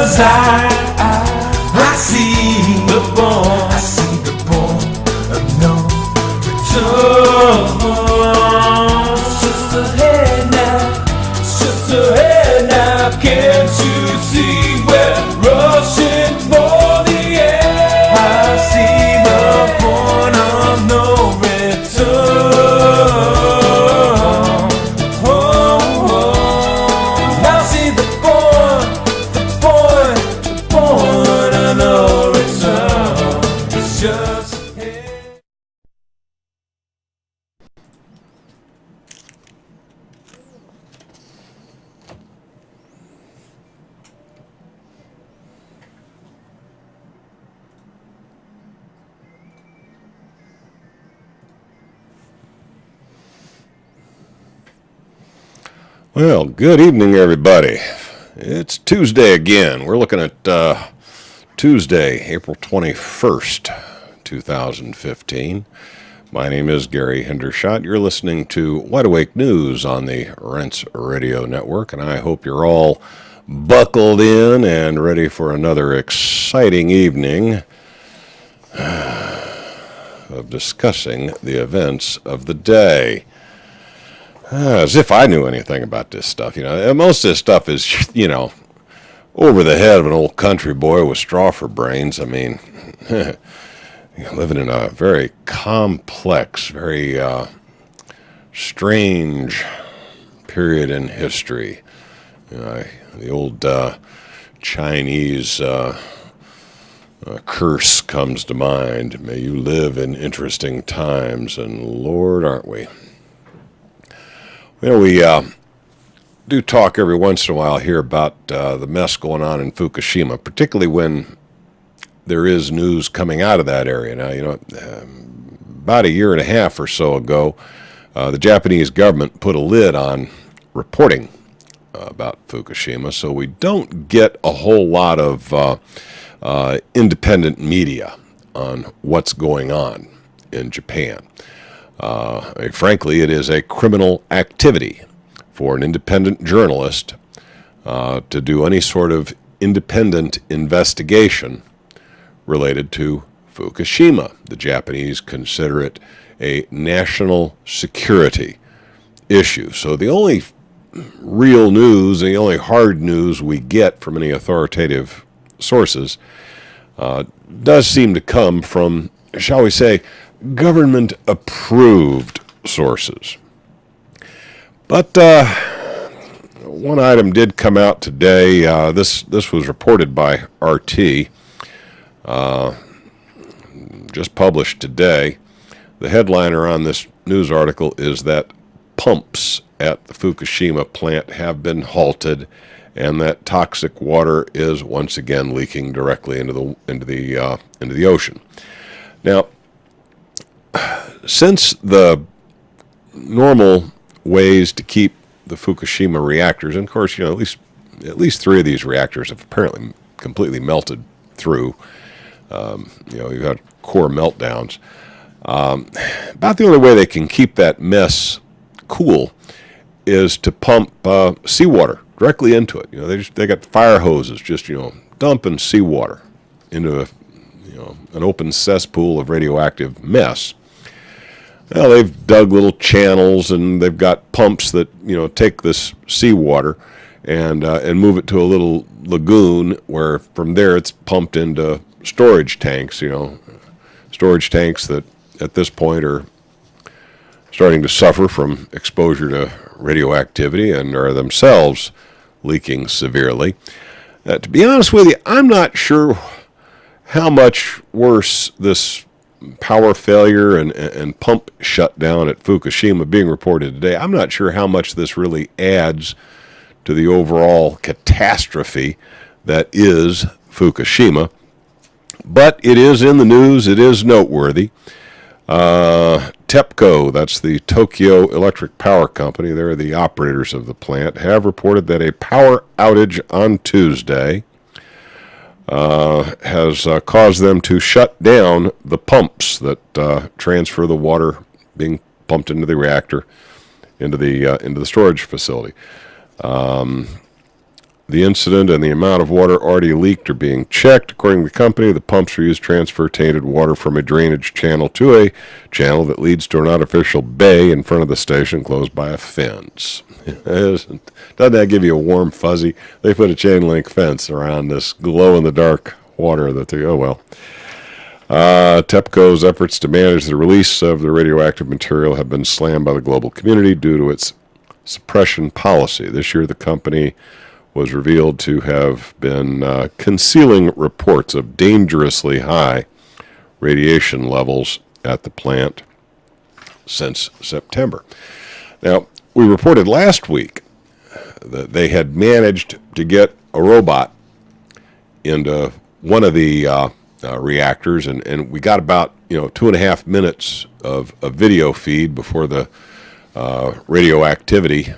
'Cause I see the born of no return. Just ahead now, can't you see we're rushing for the end? I see the point of no return. Now see the point of no return. It's just ahead. Well, good evening, everybody. It's Tuesday again. We're looking at Tuesday, April 21st, 2015. My name is Gary Hendershot. You're listening to Wide Awake News on the Rents Radio Network, and I hope you're all buckled in and ready for another exciting evening of discussing the events of the day. As if I knew anything about this stuff. Most of this stuff is, over the head of an old country boy with straw for brains. I mean, living in a very complex, very strange period in history. The old Chinese curse comes to mind. May you live in interesting times, and Lord, aren't we? We do talk every once in a while here about the mess going on in Fukushima, particularly when there is news coming out of that area. Now, about a year and a half or so ago, the Japanese government put a lid on reporting about Fukushima, so we don't get a whole lot of independent media on what's going on in Japan. Frankly, it is a criminal activity for an independent journalist to do any sort of independent investigation related to Fukushima. The Japanese consider it a national security issue. So the only real news, the only hard news we get from any authoritative sources does seem to come from, shall we say, government-approved sources. But one item did come out today. This was reported by RT, just published today. The headliner on this news article is that pumps at the Fukushima plant have been halted, and that toxic water is once again leaking directly into the ocean. Now, since the normal ways to keep the Fukushima reactors, and of course, at least three of these reactors have apparently completely melted through. You've got core meltdowns. About the only way they can keep that mess cool is to pump seawater directly into it. They got fire hoses just dumping seawater into an open cesspool of radioactive mess. Well, they've dug little channels, and they've got pumps that take this seawater and move it to a little lagoon where from there it's pumped into storage tanks. Storage tanks that at this point are starting to suffer from exposure to radioactivity and are themselves leaking severely. To be honest with you, I'm not sure how much worse this power failure and pump shutdown at Fukushima being reported today, I'm not sure how much this really adds to the overall catastrophe that is Fukushima. But it is in the news. It is noteworthy. TEPCO, that's the Tokyo Electric Power Company, they're the operators of the plant, have reported that a power outage on Tuesday has caused them to shut down the pumps that transfer the water being pumped into the reactor into the storage facility. the incident and the amount of water already leaked are being checked. According to the company, the pumps are used to transfer tainted water from a drainage channel to a channel that leads to an artificial bay in front of the station closed by a fence. Doesn't that give you a warm fuzzy? They put a chain link fence around this glow-in-the-dark water that they, oh well. TEPCO's efforts to manage the release of the radioactive material have been slammed by the global community due to its suppression policy. This year, the company was revealed to have been concealing reports of dangerously high radiation levels at the plant since September. Now, we reported last week that they had managed to get a robot into one of the reactors, and we got about 2.5 minutes of a video feed before the radioactivity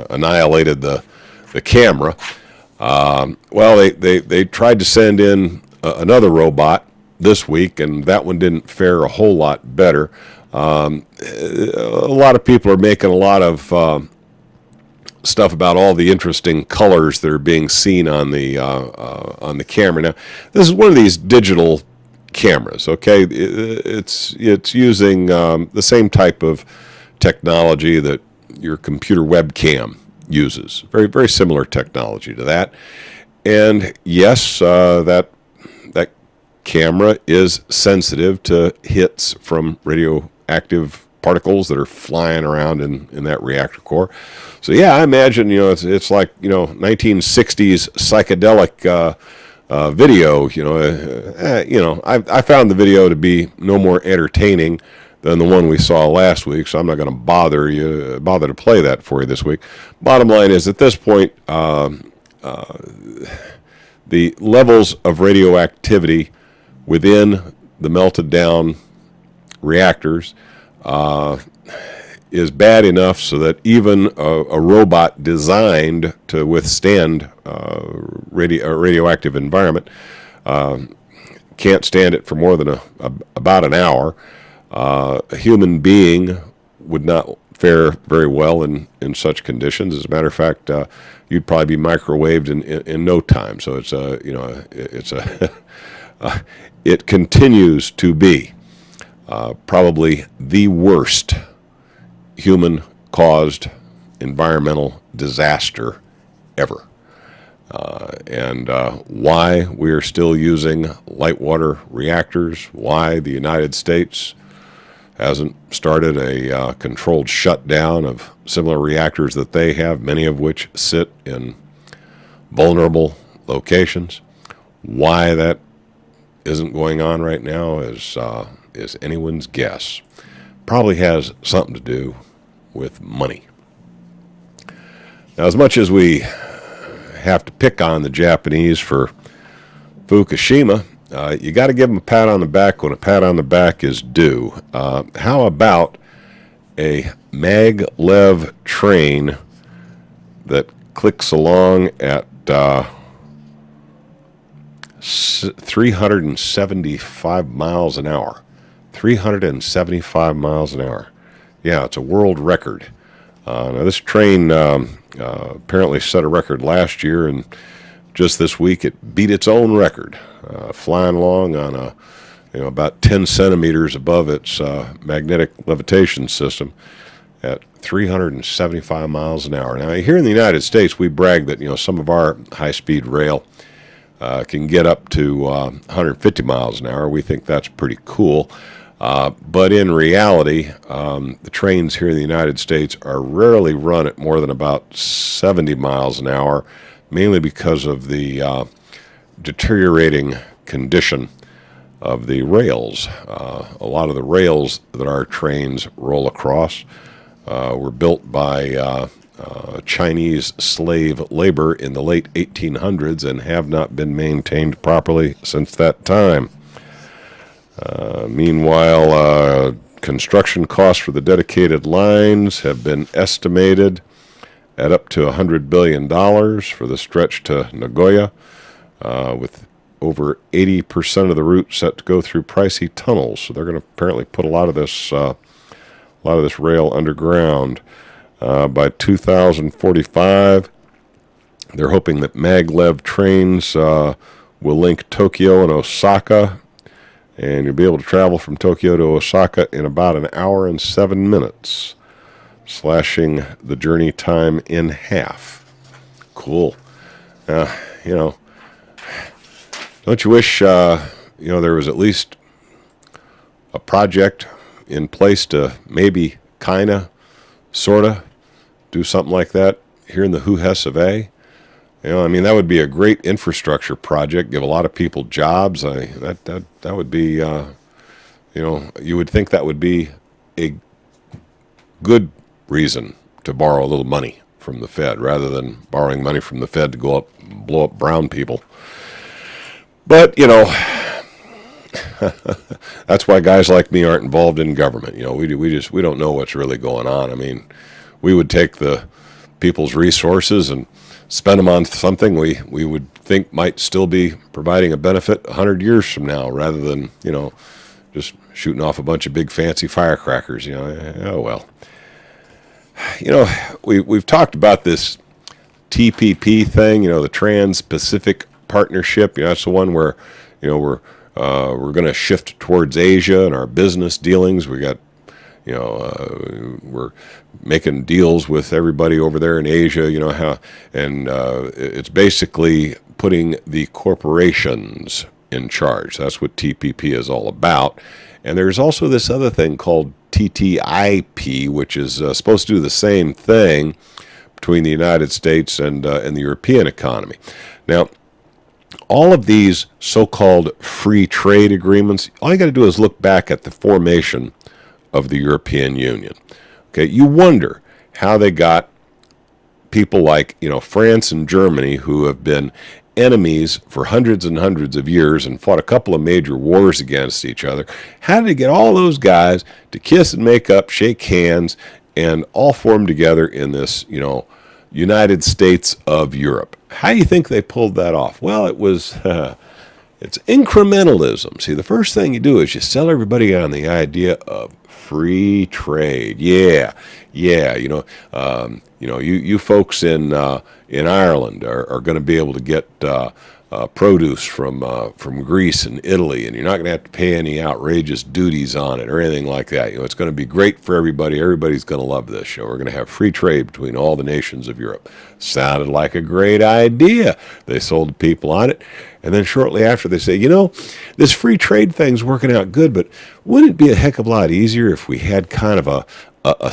annihilated the camera. Well, they tried to send in another robot this week, and that one didn't fare a whole lot better. A lot of people are making a lot of stuff about all the interesting colors that are being seen on the camera. Now, this is one of these digital cameras. Okay, it's using the same type of technology that your computer webcam uses. Very, very similar technology to that. And yes, that camera is sensitive to hits from radioactive particles that are flying around in that reactor core. So yeah, I imagine it's like 1960s psychedelic video. I found the video to be no more entertaining than the one we saw last week, so I'm not going to bother to play that for you this week. Bottom line is, at this point, the levels of radioactivity within the melted down reactors is bad enough so that even a robot designed to withstand a radioactive environment can't stand it for more than about an hour. A human being would not fare very well in such conditions. As a matter of fact, you'd probably be microwaved in no time. So it continues to be probably the worst human-caused environmental disaster ever. And why we are still using light water reactors, why the United States hasn't started a controlled shutdown of similar reactors that they have, many of which sit in vulnerable locations. Why that isn't going on right now is anyone's guess. Probably has something to do with money. Now, as much as we have to pick on the Japanese for Fukushima, you got to give them a pat on the back when a pat on the back is due. How about a maglev train that clicks along at 375 miles an hour? 375 miles an hour. Yeah, it's a world record. Now, this train apparently set a record last year, and just this week it beat its own record, flying along on about 10 centimeters above its magnetic levitation system at 375 miles an hour. Now, here in the United States, we brag that some of our high-speed rail can get up to 150 miles an hour. We think that's pretty cool. But in reality, the trains here in the United States are rarely run at more than about 70 miles an hour, mainly because of the deteriorating condition of the rails. A lot of the rails that our trains roll across were built by Chinese slave labor in the late 1800s and have not been maintained properly since that time. Meanwhile, construction costs for the dedicated lines have been estimated at up to $100 billion for the stretch to Nagoya, with over 80% of the route set to go through pricey tunnels. So they're going to apparently put a lot of this rail underground. By 2045, They're hoping that maglev trains will link Tokyo and Osaka, and you'll be able to travel from Tokyo to Osaka in about an hour and 7 minutes, slashing the journey time in half. Cool. You know, don't you wish, there was at least a project in place to maybe, kinda, sorta, do something like that here in the Hoo-Hess of A? That would be a great infrastructure project, give a lot of people jobs. That would be, you would think that would be a good reason to borrow a little money from the Fed rather than borrowing money from the Fed to blow up brown people. But, that's why guys like me aren't involved in government. We don't know what's really going on. We would take the people's resources and spend them on something we would think might still be providing a benefit 100 years from now, rather than just shooting off a bunch of big fancy firecrackers. Oh well. We've talked about this TPP thing. The Trans-Pacific Partnership. That's the one where we're going to shift towards Asia in our business dealings. We got we're making deals with everybody over there in Asia, it's basically putting the corporations in charge. That's what TPP is all about. And there's also this other thing called TTIP, which is supposed to do the same thing between the United States and the European economy. Now, all of these so-called free trade agreements, all you got to do is look back at the formation of the European Union. Okay, you wonder how they got people like, France and Germany, who have been enemies for hundreds and hundreds of years and fought a couple of major wars against each other. How did they get all those guys to kiss and make up, shake hands, and all form together in this, United States of Europe? How do you think they pulled that off? Well, it was it's incrementalism. See, the first thing you do is you sell everybody on the idea of free trade. Yeah. You folks in Ireland are going to be able to get produce from Greece and Italy, and you're not going to have to pay any outrageous duties on it or anything like that. It's going to be great for everybody. Everybody's going to love this show. We're going to have free trade between all the nations of Europe. Sounded like a great idea. They sold the people on it. And then shortly after, they say, this free trade thing's working out good, but wouldn't it be a heck of a lot easier if we had kind of a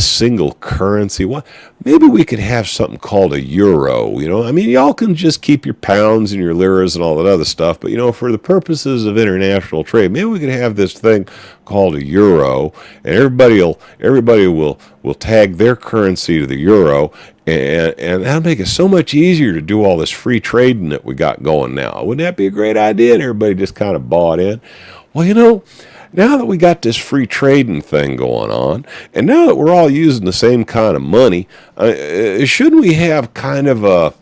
single currency? Well, maybe we could have something called a euro. Y'all can just keep your pounds and your liras and all that other stuff, but for the purposes of international trade, maybe we could have this thing called a euro, and everybody will tag their currency to the euro, and that'll make it so much easier to do all this free trading that we got going now. Wouldn't that be a great idea? And everybody just kind of bought in. Well, now that we got this free trading thing going on, and now that we're all using the same kind of money, shouldn't we have kind of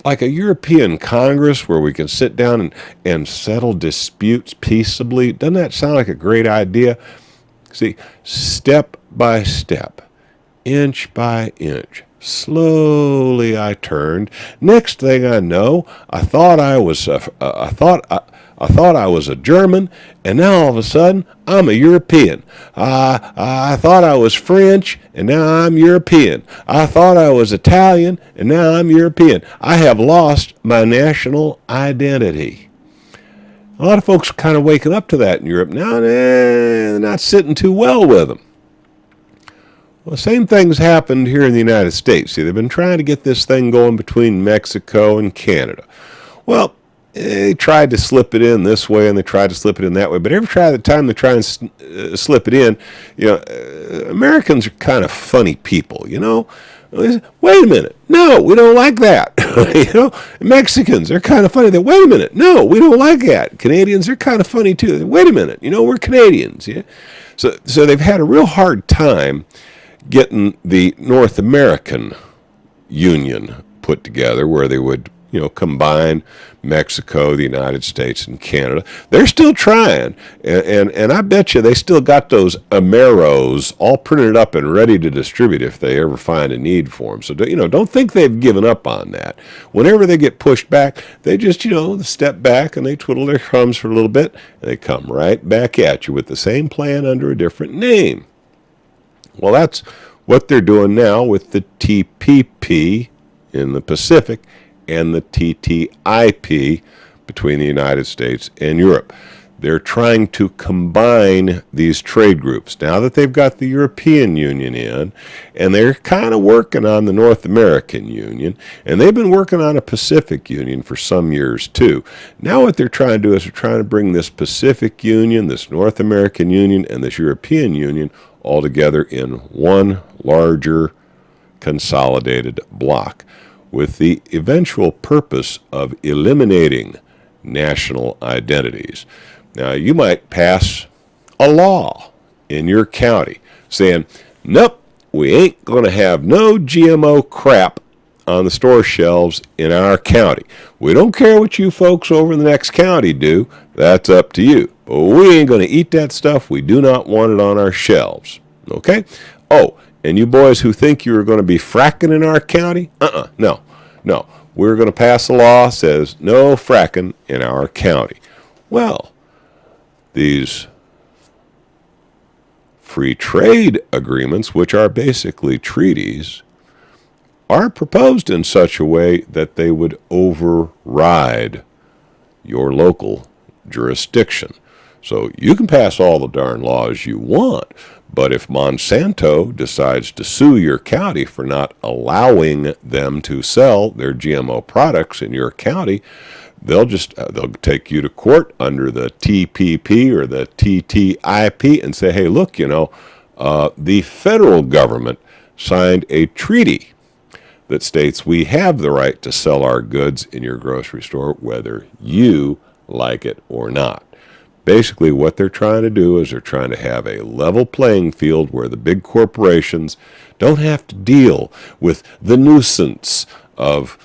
like a European Congress where we can sit down and settle disputes peaceably? Doesn't that sound like a great idea? See, step by step, inch by inch, slowly I turned. Next thing I know, I thought I was a German, and now all of a sudden I'm a European. I thought I was French, and now I'm European. I thought I was Italian, and now I'm European. I have lost my national identity. A lot of folks are kind of waking up to that in Europe now. They're not sitting too well with them. Well, the same thing's happened here in the United States. See, they've been trying to get this thing going between Mexico and Canada. Well, they tried to slip it in this way, and they tried to slip it in that way. But every time they try and slip it in, Americans are kind of funny people, Wait a minute. No, we don't like that. Mexicans, they're kind of funny. Wait a minute. No, we don't like that. Canadians, they're kind of funny too. Wait a minute. We're Canadians. Yeah. So they've had a real hard time getting the North American Union put together, where they would combine Mexico, the United States, and Canada. They're still trying, and I bet you they still got those Ameros all printed up and ready to distribute if they ever find a need for them. So, don't think they've given up on that. Whenever they get pushed back, they just, step back and they twiddle their thumbs for a little bit, and they come right back at you with the same plan under a different name. Well, that's what they're doing now with the TPP in the Pacific and the TTIP between the United States and Europe. They're trying to combine these trade groups now that they've got the European Union in, and they're kind of working on the North American Union, and they've been working on a Pacific Union for some years too. Now what they're trying to do is they're trying to bring this Pacific Union, this North American Union, and this European Union all together in one larger consolidated block, with the eventual purpose of eliminating national identities. Now, you might pass a law in your county saying, nope, we ain't going to have no GMO crap on the store shelves in our county. We don't care what you folks over in the next county do. That's up to you. But we ain't going to eat that stuff. We do not want it on our shelves. Okay? Oh, and you boys who think you're going to be fracking in our county, no. We're going to pass a law that says no fracking in our county. Well, these free trade agreements, which are basically treaties, are proposed in such a way that they would override your local jurisdiction. So you can pass all the darn laws you want, but if Monsanto decides to sue your county for not allowing them to sell their GMO products in your county, they'll take you to court under the TPP or the TTIP and say, hey, look, the federal government signed a treaty that states we have the right to sell our goods in your grocery store whether you like it or not. Basically, what they're trying to do is they're trying to have a level playing field where the big corporations don't have to deal with the nuisance of,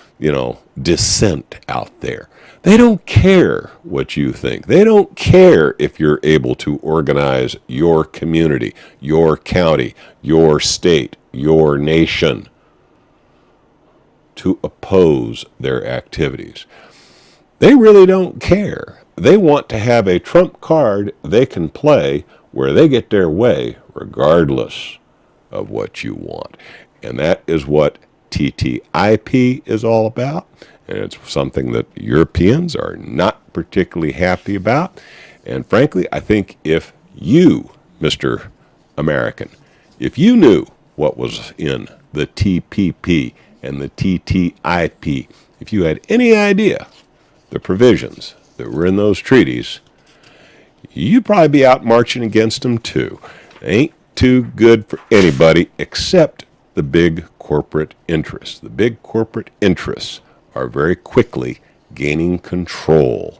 dissent out there. They don't care what you think. They don't care if you're able to organize your community, your county, your state, your nation to oppose their activities. They really don't care. They want to have a trump card they can play where they get their way regardless of what you want. And that is what TTIP is all about. And it's something that Europeans are not particularly happy about. And frankly, I think if you, Mr. American, if you knew what was in the TPP and the TTIP, if you had any idea the provisions that were in those treaties, you'd probably be out marching against them too. They ain't too good for anybody except the big corporate interests. The big corporate interests are very quickly gaining control.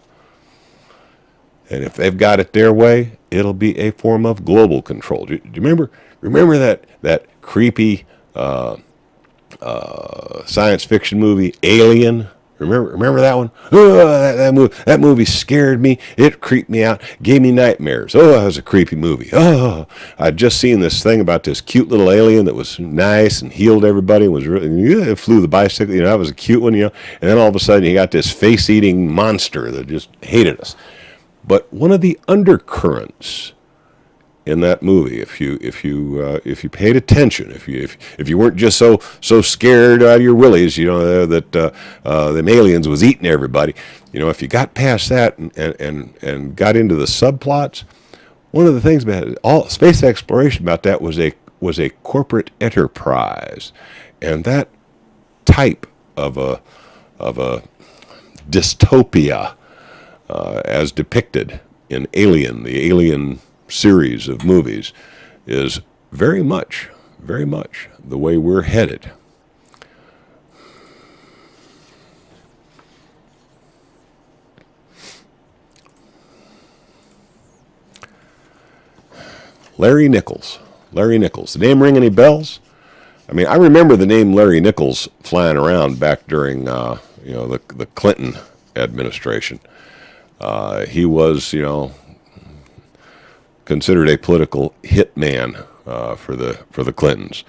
And if they've got it their way, it'll be a form of global control. Do you remember that creepy science fiction movie, Alien? Remember that one? Oh, that movie scared me. It creeped me out. Gave me nightmares. Oh, that was a creepy movie. Oh, I'd just seen this thing about this cute little alien that was nice and healed everybody and was really flew the bicycle. That was a cute one. And then all of a sudden you got this face-eating monster that just hated us. But one of the undercurrents in that movie, if you paid attention, if you weren't just so scared out of your willies, that them aliens was eating everybody, if you got past that and got into the subplots, one of the things about it, all space exploration about that was a corporate enterprise, and that type of a dystopia, as depicted in Alien, the Alien series of movies, is very much the way we're headed. Larry Nichols. The name ring any bells? I mean, I remember the name Larry Nichols flying around back during, the Clinton administration. He was, considered a political hitman for the Clintons.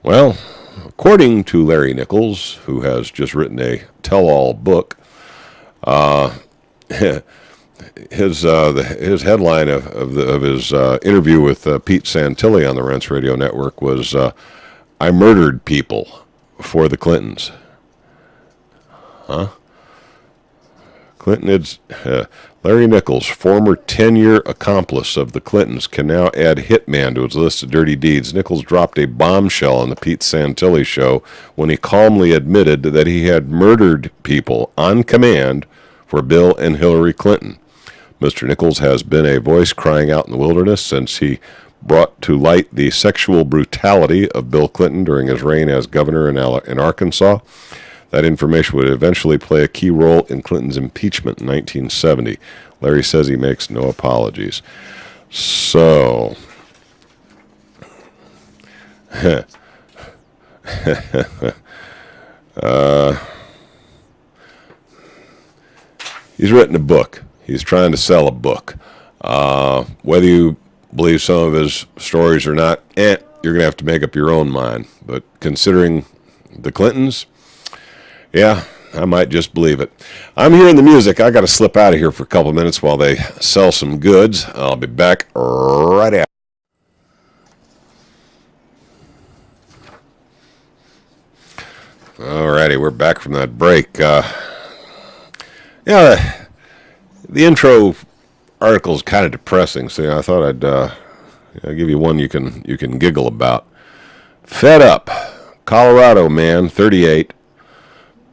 Well, according to Larry Nichols, who has just written a tell-all book, his headline of his interview with Pete Santilli on the Rents Radio Network was, "I murdered people for the Clintons." Huh? Larry Nichols, former 10-year accomplice of the Clintons, can now add hitman to his list of dirty deeds. Nichols dropped a bombshell on the Pete Santilli show when he calmly admitted that he had murdered people on command for Bill and Hillary Clinton. Mr. Nichols has been a voice crying out in the wilderness since he brought to light the sexual brutality of Bill Clinton during his reign as governor in Arkansas. That information would eventually play a key role in Clinton's impeachment in 1970. Larry says he makes no apologies. So, he's written a book. He's trying to sell a book. Whether you believe some of his stories or not, you're going to have to make up your own mind. But considering the Clintons, yeah, I might just believe it. I'm hearing the music. I got to slip out of here for a couple minutes while they sell some goods. I'll be back right after. Alrighty, we're back from that break. The intro article is kind of depressing, so I thought I'd give you one you can giggle about. Fed up, Colorado man, 38.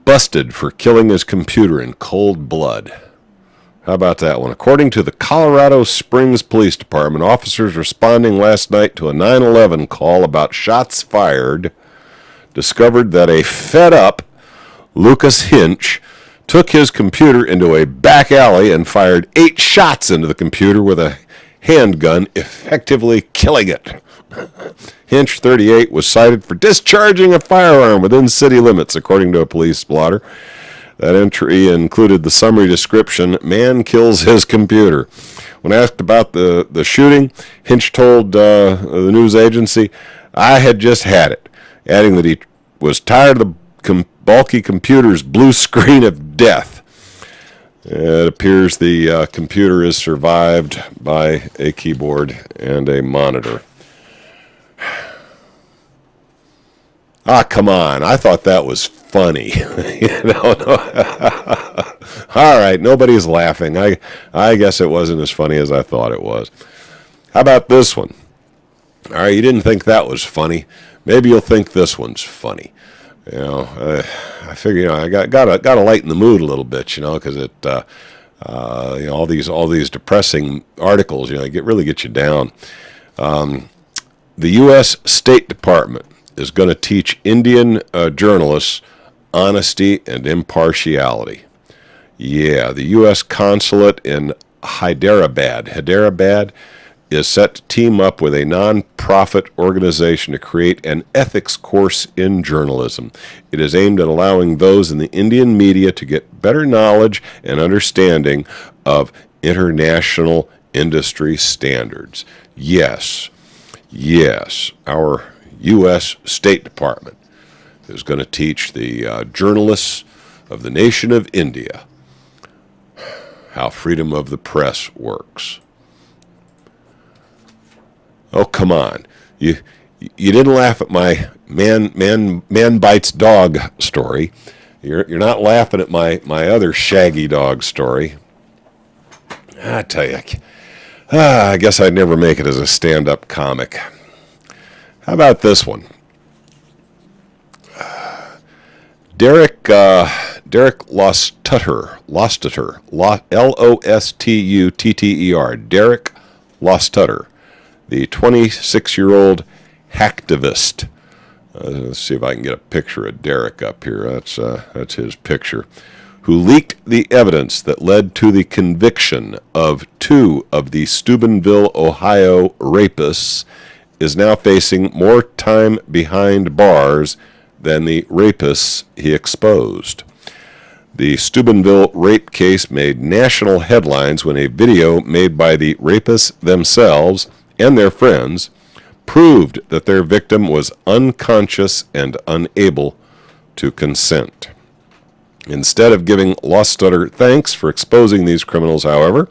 Busted for killing his computer in cold blood. How about that one? According to the Colorado Springs Police Department, officers responding last night to a 9/11 call about shots fired discovered that a fed-up Lucas Hinch took his computer into a back alley and fired 8 shots into the computer with a handgun, effectively killing it. Hinch, 38, was cited for discharging a firearm within city limits, according to a police blotter. That entry included the summary description, "Man kills his computer." When asked about the shooting, Hinch told the news agency, "I had just had it," adding that he was tired of the bulky computer's blue screen of death. It appears the computer is survived by a keyboard and a monitor. Come on. I thought that was funny. All right, nobody's laughing. I guess it wasn't as funny as I thought it was. How about this one? All right, you didn't think that was funny. Maybe you'll think this one's funny. I figure I got to lighten the mood a little bit, because it all these depressing articles, really get you down. The U.S. State Department is going to teach Indian journalists honesty and impartiality. Yeah, the U.S. consulate in Hyderabad is set to team up with a non-profit organization to create an ethics course in journalism. It is aimed at allowing those in the Indian media to get better knowledge and understanding of international industry standards. Yes, our U.S. State Department is going to teach the journalists of the nation of India how freedom of the press works. Oh, come on. You didn't laugh at my man bites dog story. You're not laughing at my other shaggy dog story. I tell you, I guess I'd never make it as a stand-up comic. How about this one? Derek Lostutter, L-O-S-T-U-T-T-E-R, Derek Lostutter, the 26-year-old hacktivist. Let's see if I can get a picture of Derek up here. That's his picture. Who leaked the evidence that led to the conviction of 2 of the Steubenville, Ohio rapists, is now facing more time behind bars than the rapists he exposed. The Steubenville rape case made national headlines when a video made by the rapists themselves and their friends proved that their victim was unconscious and unable to consent. Instead of giving Lostutter thanks for exposing these criminals, however,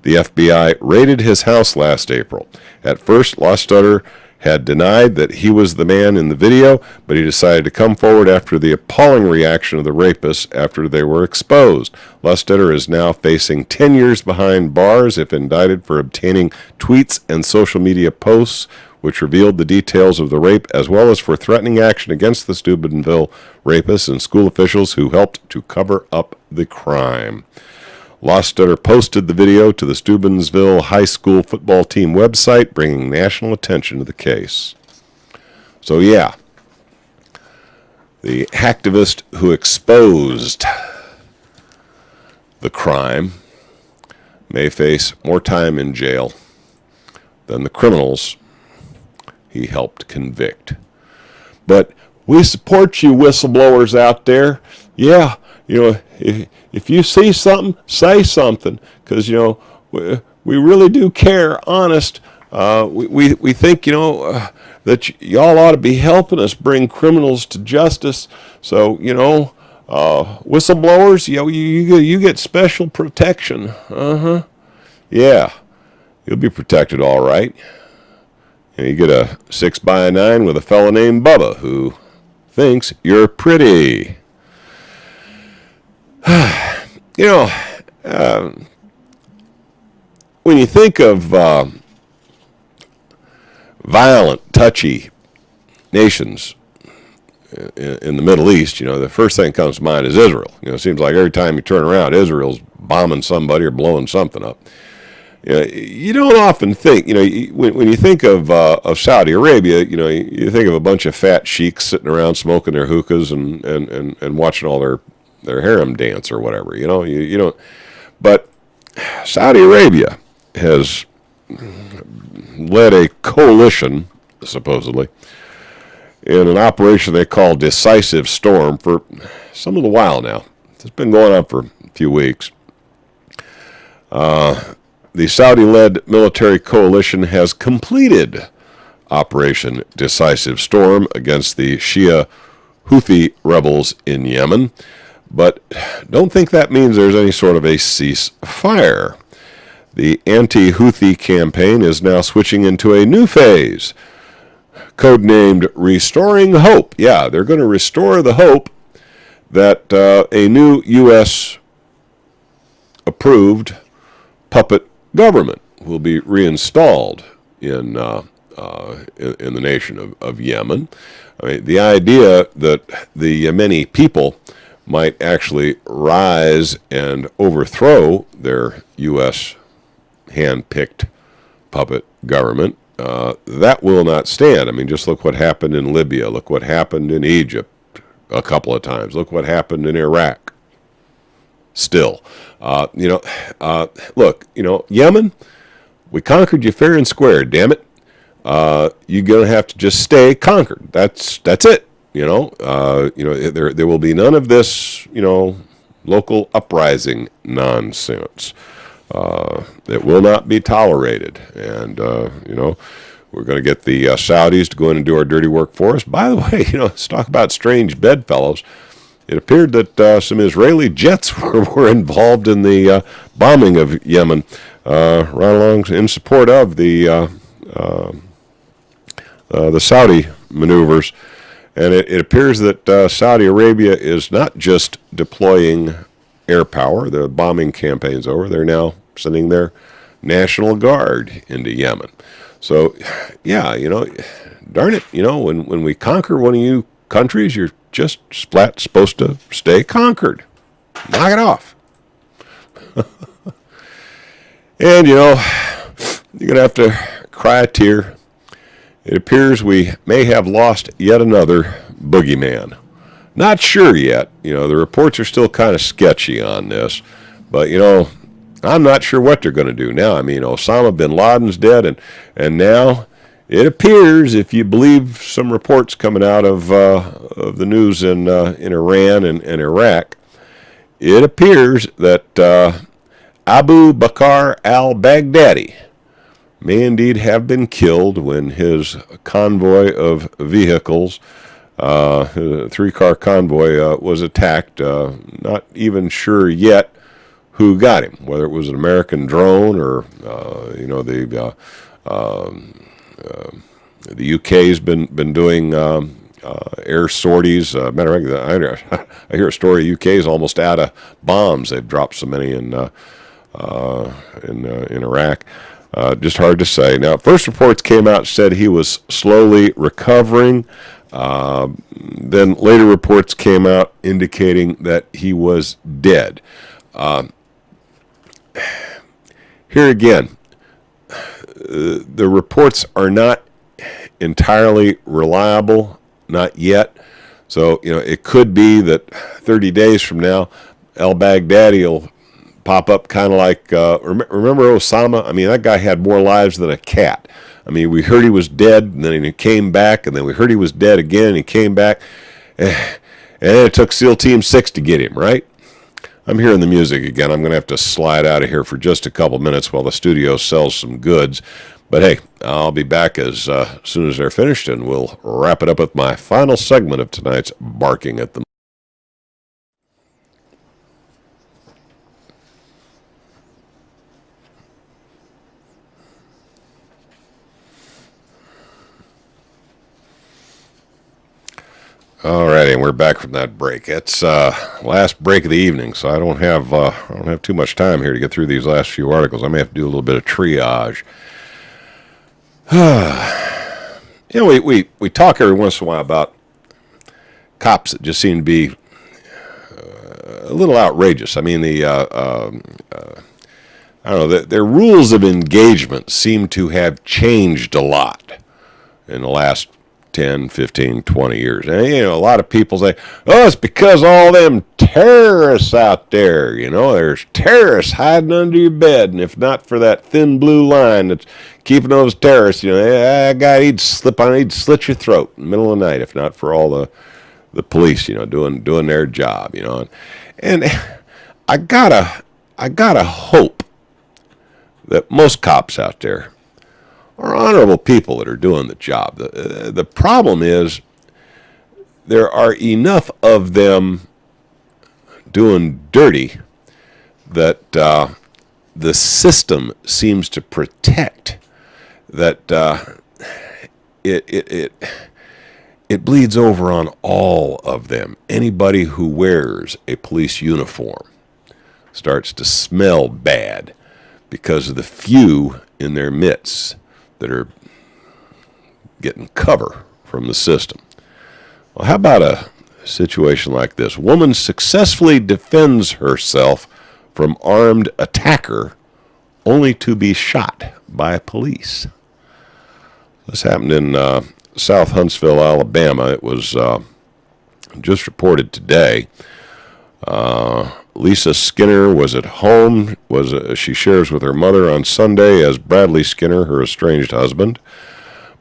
the FBI raided his house last April. At first, Lostutter had denied that he was the man in the video, but he decided to come forward after the appalling reaction of the rapists after they were exposed. Lostutter is now facing 10 years behind bars if indicted for obtaining tweets and social media posts which revealed the details of the rape, as well as for threatening action against the Steubenville rapists and school officials who helped to cover up the crime. Lostutter posted the video to the Steubenville High School football team website, bringing national attention to the case. So yeah, the hacktivist who exposed the crime may face more time in jail than the criminals he helped convict. But we support you, whistleblowers out there. Yeah, if you see something, say something, because we really do care. Honest, we think that y'all ought to be helping us bring criminals to justice. So whistleblowers, you get special protection. Yeah, you'll be protected all right. And you get a 6x9 with a fella named Bubba who thinks you're pretty. When you think of violent, touchy nations in the Middle East, the first thing that comes to mind is Israel. It seems like every time you turn around, Israel's bombing somebody or blowing something up. You don't often think, when you think of Saudi Arabia, you think of a bunch of fat sheiks sitting around smoking their hookahs and watching all their harem dance or whatever. You don't. But Saudi Arabia has led a coalition, supposedly, in an operation they call Decisive Storm for some of the while now. It's been going on for a few weeks. The Saudi-led military coalition has completed Operation Decisive Storm against the Shia Houthi rebels in Yemen, but don't think that means there's any sort of a ceasefire. The anti-Houthi campaign is now switching into a new phase, codenamed Restoring Hope. Yeah, they're going to restore the hope that a new U.S. approved puppet government will be reinstalled in the nation of Yemen. I mean, the idea that the Yemeni people might actually rise and overthrow their U.S. hand-picked puppet government, that will not stand. I mean, just look what happened in Libya. Look what happened in Egypt a couple of times. Look what happened in Iraq. Still, look, Yemen, we conquered you fair and square, damn it. You're going to have to just stay conquered. That's it. There will be none of this, local uprising nonsense. It will not be tolerated. And, we're going to get the Saudis to go in and do our dirty work for us. By the way, let's talk about strange bedfellows. It appeared that some Israeli jets were involved in the bombing of Yemen, right along in support of the Saudi maneuvers. And it appears that Saudi Arabia is not just deploying air power. The bombing campaign's over. They're now sending their National Guard into Yemen. So, yeah, darn it, when we conquer one of you countries, you're just flat supposed to stay conquered. Knock it off. And, you're going to have to cry a tear. It appears we may have lost yet another boogeyman. Not sure yet. The reports are still kind of sketchy on this. But, I'm not sure what they're going to do now. I mean, Osama bin Laden's dead, and now it appears, if you believe some reports coming out of the news in Iran and Iraq, it appears that Abu Bakr al-Baghdadi may indeed have been killed when his convoy of vehicles, a three-car convoy, was attacked. Not even sure yet who got him, whether it was an American drone or, the UK's been doing air sorties. Matter of fact, I hear a story. The UK's almost out of bombs. They've dropped so many in Iraq. Just hard to say. Now, first reports came out, said he was slowly recovering. Then later reports came out indicating that he was dead. Here again, the reports are not entirely reliable, not yet. So, it could be that 30 days from now, al-Baghdadi will pop up kind of like, remember Osama? I mean, that guy had more lives than a cat. I mean, we heard he was dead, and then he came back, and then we heard he was dead again, and he came back. And then it took SEAL Team 6 to get him, right? I'm hearing the music again. I'm going to have to slide out of here for just a couple minutes while the studio sells some goods. But hey, I'll be back as soon as they're finished, and we'll wrap it up with my final segment of tonight's Barking at the... Alrighty, and we're back from that break. It's last break of the evening, so I don't have too much time here to get through these last few articles. I may have to do a little bit of triage. We talk every once in a while about cops that just seem to be a little outrageous. I mean, I don't know, their rules of engagement seem to have changed a lot in the last 10, 15, 20 years. And, a lot of people say, oh, it's because all them terrorists out there, there's terrorists hiding under your bed. And if not for that thin blue line that's keeping those terrorists, that guy, he'd slit your throat in the middle of the night, if not for all the police, doing their job, And I gotta hope that most cops out there are honorable people that are doing the job. The problem is there are enough of them doing dirty that the system seems to protect, that it bleeds over on all of them. Anybody who wears a police uniform starts to smell bad because of the few in their midst that are getting cover from the system. Well, how about a situation like this? Woman successfully defends herself from armed attacker only to be shot by police. This happened in South Huntsville, Alabama. It was just reported today. Lisa Skinner was at home. She shares with her mother on Sunday as Bradley Skinner, her estranged husband,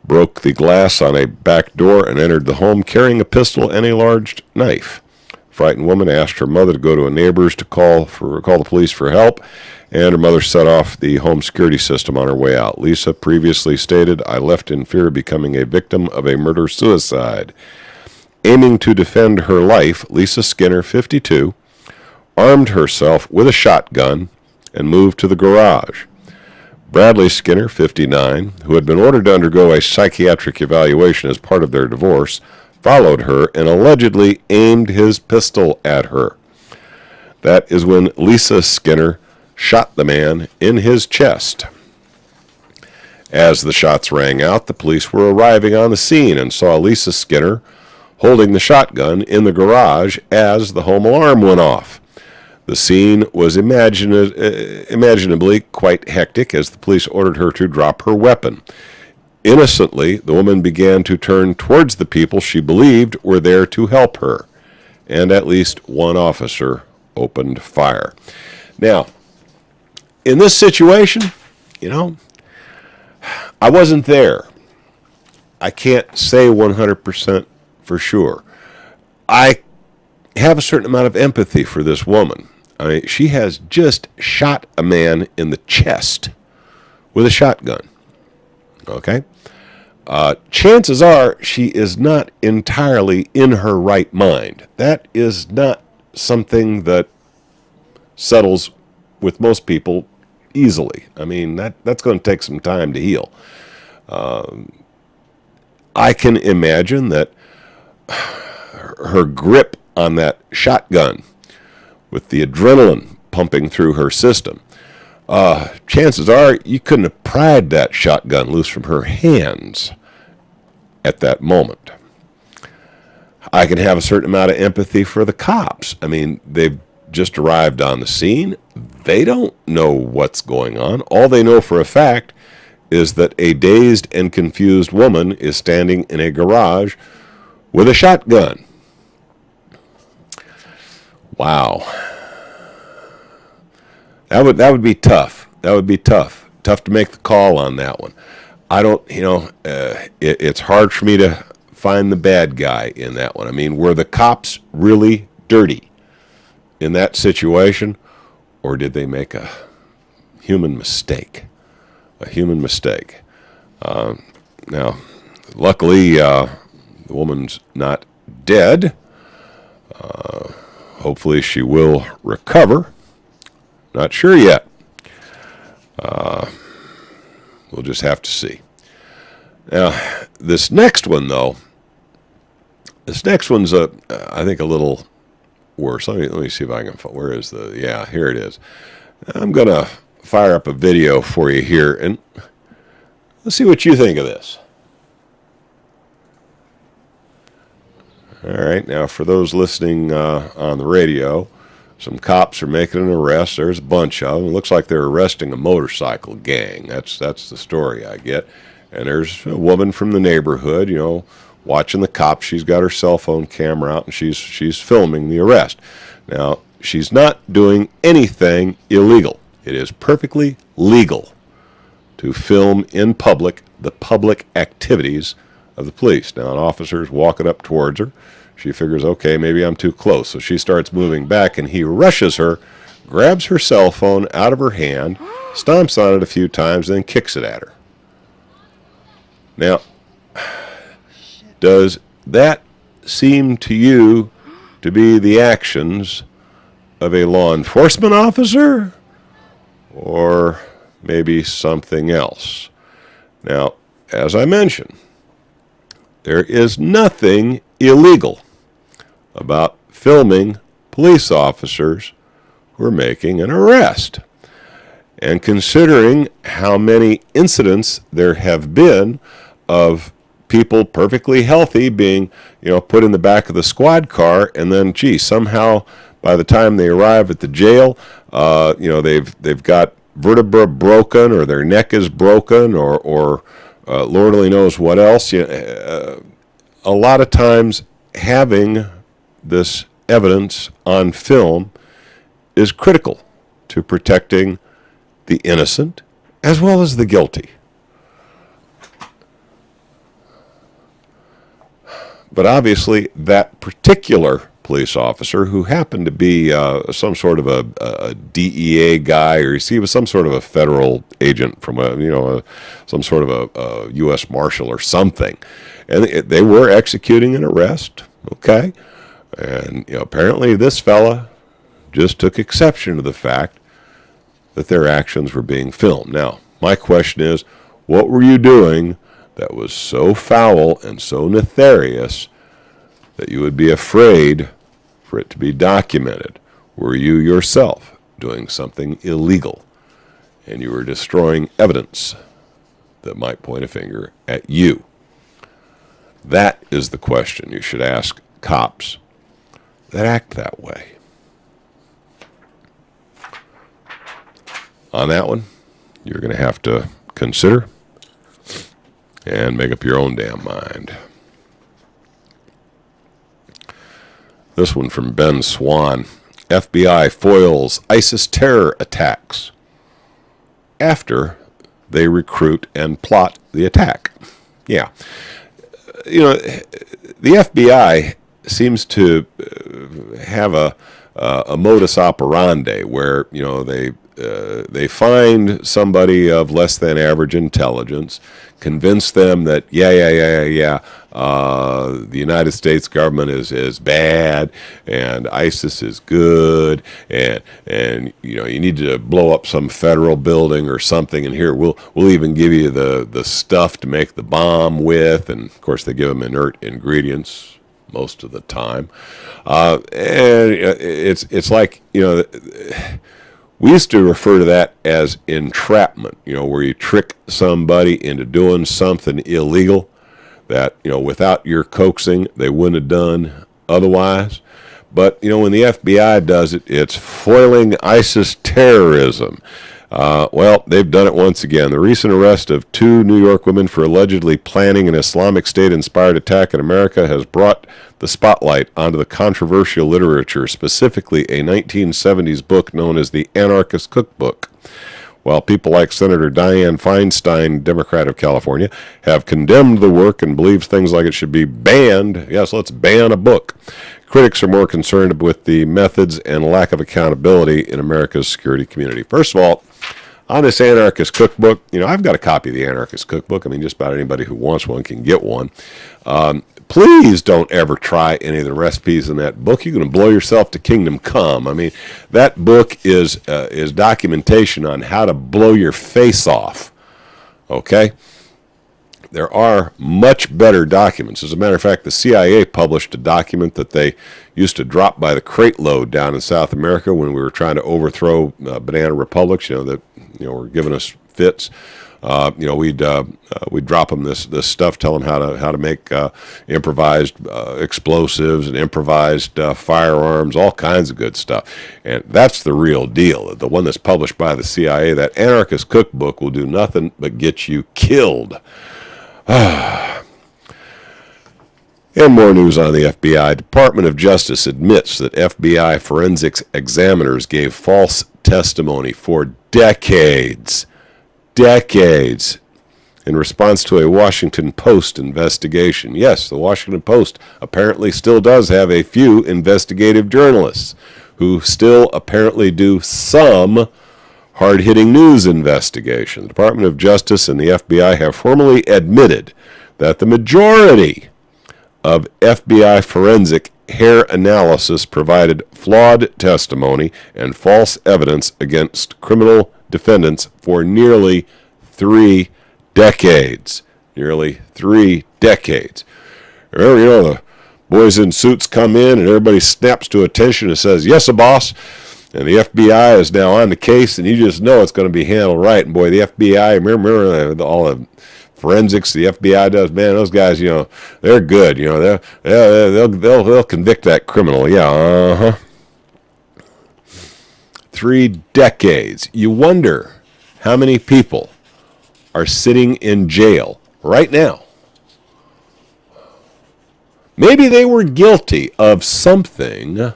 broke the glass on a back door and entered the home carrying a pistol and a large knife. Frightened woman asked her mother to go to a neighbor's to call the police for help, and her mother set off the home security system on her way out. Lisa previously stated, "I left in fear of becoming a victim of a murder-suicide." Aiming to defend her life, Lisa Skinner, 52, armed herself with a shotgun and moved to the garage. Bradley Skinner, 59, who had been ordered to undergo a psychiatric evaluation as part of their divorce, followed her and allegedly aimed his pistol at her. That is when Lisa Skinner shot the man in his chest. As the shots rang out, the police were arriving on the scene and saw Lisa Skinner holding the shotgun in the garage as the home alarm went off. The scene was imaginably quite hectic as the police ordered her to drop her weapon. Innocently, the woman began to turn towards the people she believed were there to help her, and at least one officer opened fire. Now, in this situation, I wasn't there. I can't say 100% for sure. I have a certain amount of empathy for this woman. I mean, she has just shot a man in the chest with a shotgun. Okay? Chances are she is not entirely in her right mind. That is not something that settles with most people easily. I mean, that's going to take some time to heal. I can imagine that her grip on that shotgun with the adrenaline pumping through her system, chances are you couldn't have pried that shotgun loose from her hands at that moment. I can have a certain amount of empathy for the cops. I mean, they've just arrived on the scene. They don't know what's going on. All they know for a fact is that a dazed and confused woman is standing in a garage with a shotgun. Wow. That would be tough. That would be tough. Tough to make the call on that one. I don't, it's hard for me to find the bad guy in that one. I mean, were the cops really dirty in that situation, or did they make a human mistake? A human mistake. Now, luckily, the woman's not dead. Hopefully she will recover. Not sure yet. We'll just have to see. Now, this next one, though, this next one's, I think, a little worse. Let me see if I can find, where is the, yeah, here it is. I'm going to fire up a video for you here, and let's see what you think of this. All right, now for those listening on the radio, some cops are making an arrest. There's a bunch of them. It looks like they're arresting a motorcycle gang. That's the story I get. And there's a woman from the neighborhood, watching the cops. She's got her cell phone camera out, and she's filming the arrest. Now, she's not doing anything illegal. It is perfectly legal to film in public the public activities of the police. Now, an officer's walking up towards her. She figures, okay, maybe I'm too close. So she starts moving back, and he rushes her, grabs her cell phone out of her hand, stomps on it a few times, and then kicks it at her. Now, does that seem to you to be the actions of a law enforcement officer, or maybe something else? Now, as I mentioned, there is nothing illegal about filming police officers who are making an arrest. And considering how many incidents there have been of people perfectly healthy being, put in the back of the squad car, and then, somehow by the time they arrive at the jail, they've got vertebra broken, or their neck is broken, or Lord only knows what else. A lot of times having this evidence on film is critical to protecting the innocent as well as the guilty. But obviously that particular police officer, who happened to be some sort of a DEA guy, or he was some sort of a federal agent from some sort of a US Marshal or something, and they were executing an arrest, okay? And apparently this fella just took exception to the fact that their actions were being filmed. Now, my question is, what were you doing that was so foul and so nefarious that you would be afraid for it to be documented? Were you yourself doing something illegal, and you were destroying evidence that might point a finger at you? That is the question you should ask cops that act that way. On that one, you're going to have to consider and make up your own damn mind. This one from Ben Swan. FBI foils ISIS terror attacks after they recruit and plot the attack. Yeah. The FBI seems to have a modus operandi where, you know, they find somebody of less than average intelligence, convince them that the United States government is bad and ISIS is good, and you know, you need to blow up some federal building or something, and here we'll even give you the stuff to make the bomb with, and of course they give them inert ingredients most of the time, and it's like, you know, we used to refer to that as entrapment, you know, where you trick somebody into doing something illegal that, you know, without your coaxing, they wouldn't have done otherwise. But, you know, when the FBI does it, it's foiling ISIS terrorism. Well, they've done it once again. The recent arrest of 2 New York women for allegedly planning an Islamic State-inspired attack in America has brought the spotlight onto the controversial literature, specifically a 1970s book known as the Anarchist Cookbook. While people like Senator Dianne Feinstein, Democrat of California, have condemned the work and believes things like it should be banned, yes, let's ban a book, critics are more concerned with the methods and lack of accountability in America's security community. First of all, on this Anarchist Cookbook, you know, I've got a copy of the Anarchist Cookbook. I mean, just about anybody who wants one can get one. Please don't ever try any of the recipes in that book. You're going to blow yourself to kingdom come. I mean, that book is documentation on how to blow your face off, okay? There are much better documents. As a matter of fact, the CIA published a document that they used to drop by the crate load down in South America when we were trying to overthrow banana republics, you know, that, you know, were giving us fits. You know, we'd drop them this stuff, tell them how to make improvised explosives and improvised firearms, all kinds of good stuff. And that's the real deal. The one that's published by the CIA, that Anarchist Cookbook, will do nothing but get you killed. And more news on the FBI. Department of Justice admits that FBI forensics examiners gave false testimony for decades in response to a Washington Post investigation. Yes, the Washington Post apparently still does have a few investigative journalists who still apparently do some hard-hitting news investigation. The Department of Justice and the FBI have formally admitted that the majority of FBI forensic hair analysis provided flawed testimony and false evidence against criminal defendants for nearly 3 decades. Nearly 3 decades. Remember, you know, the boys in suits come in and everybody snaps to attention and says, "Yes, boss." And the FBI is now on the case, and you just know it's going to be handled right. And boy, the FBI, remember all the forensics the FBI does, man, those guys, you know, they're good. You know, they'll convict that criminal. Yeah, 3 decades. You wonder how many people are sitting in jail right now. Maybe they were guilty of something,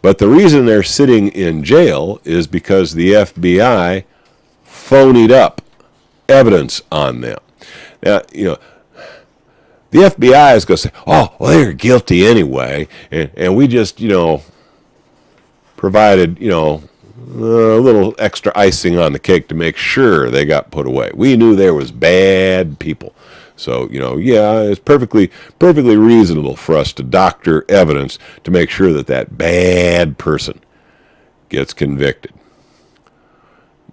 but the reason they're sitting in jail is because the FBI phonied up evidence on them. Now, you know, the FBI is going to say, "Oh, well, they're guilty anyway, and we just, you know, provided, you know, a little extra icing on the cake to make sure they got put away. We knew there was bad people. So, you know, yeah, it's perfectly reasonable for us to doctor evidence to make sure that that bad person gets convicted."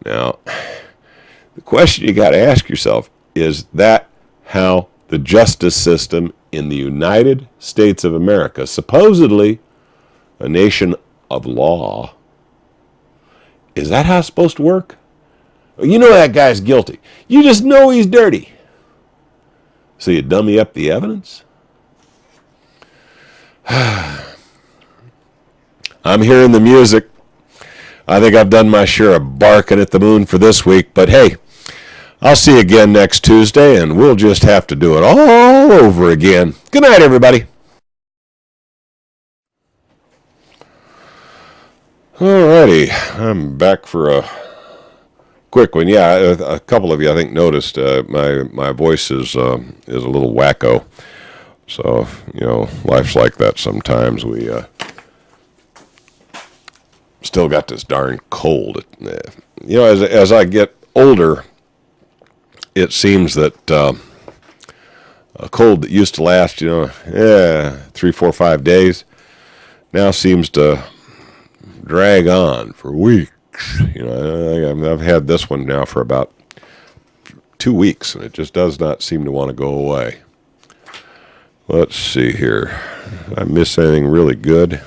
Now, the question you got to ask yourself, is that how the justice system in the United States of America, supposedly a nation of law, is that how it's supposed to work? You know that guy's guilty. You just know he's dirty. So you dummy up the evidence? I'm hearing the music. I think I've done my share of barking at the moon for this week, but hey, I'll see you again next Tuesday, and we'll just have to do it all over again. Good night, everybody. Alrighty, I'm back for a quick one. Yeah, a couple of you I think noticed my voice is a little wacko. So, life's like that sometimes. We still got this darn cold. As I get older, it seems that a cold that used to last, 3, 4, 5 days, now seems to drag on for weeks. I've had this one now for about 2 weeks, and it just does not seem to want to go away. Let's see here. Did I miss anything really good?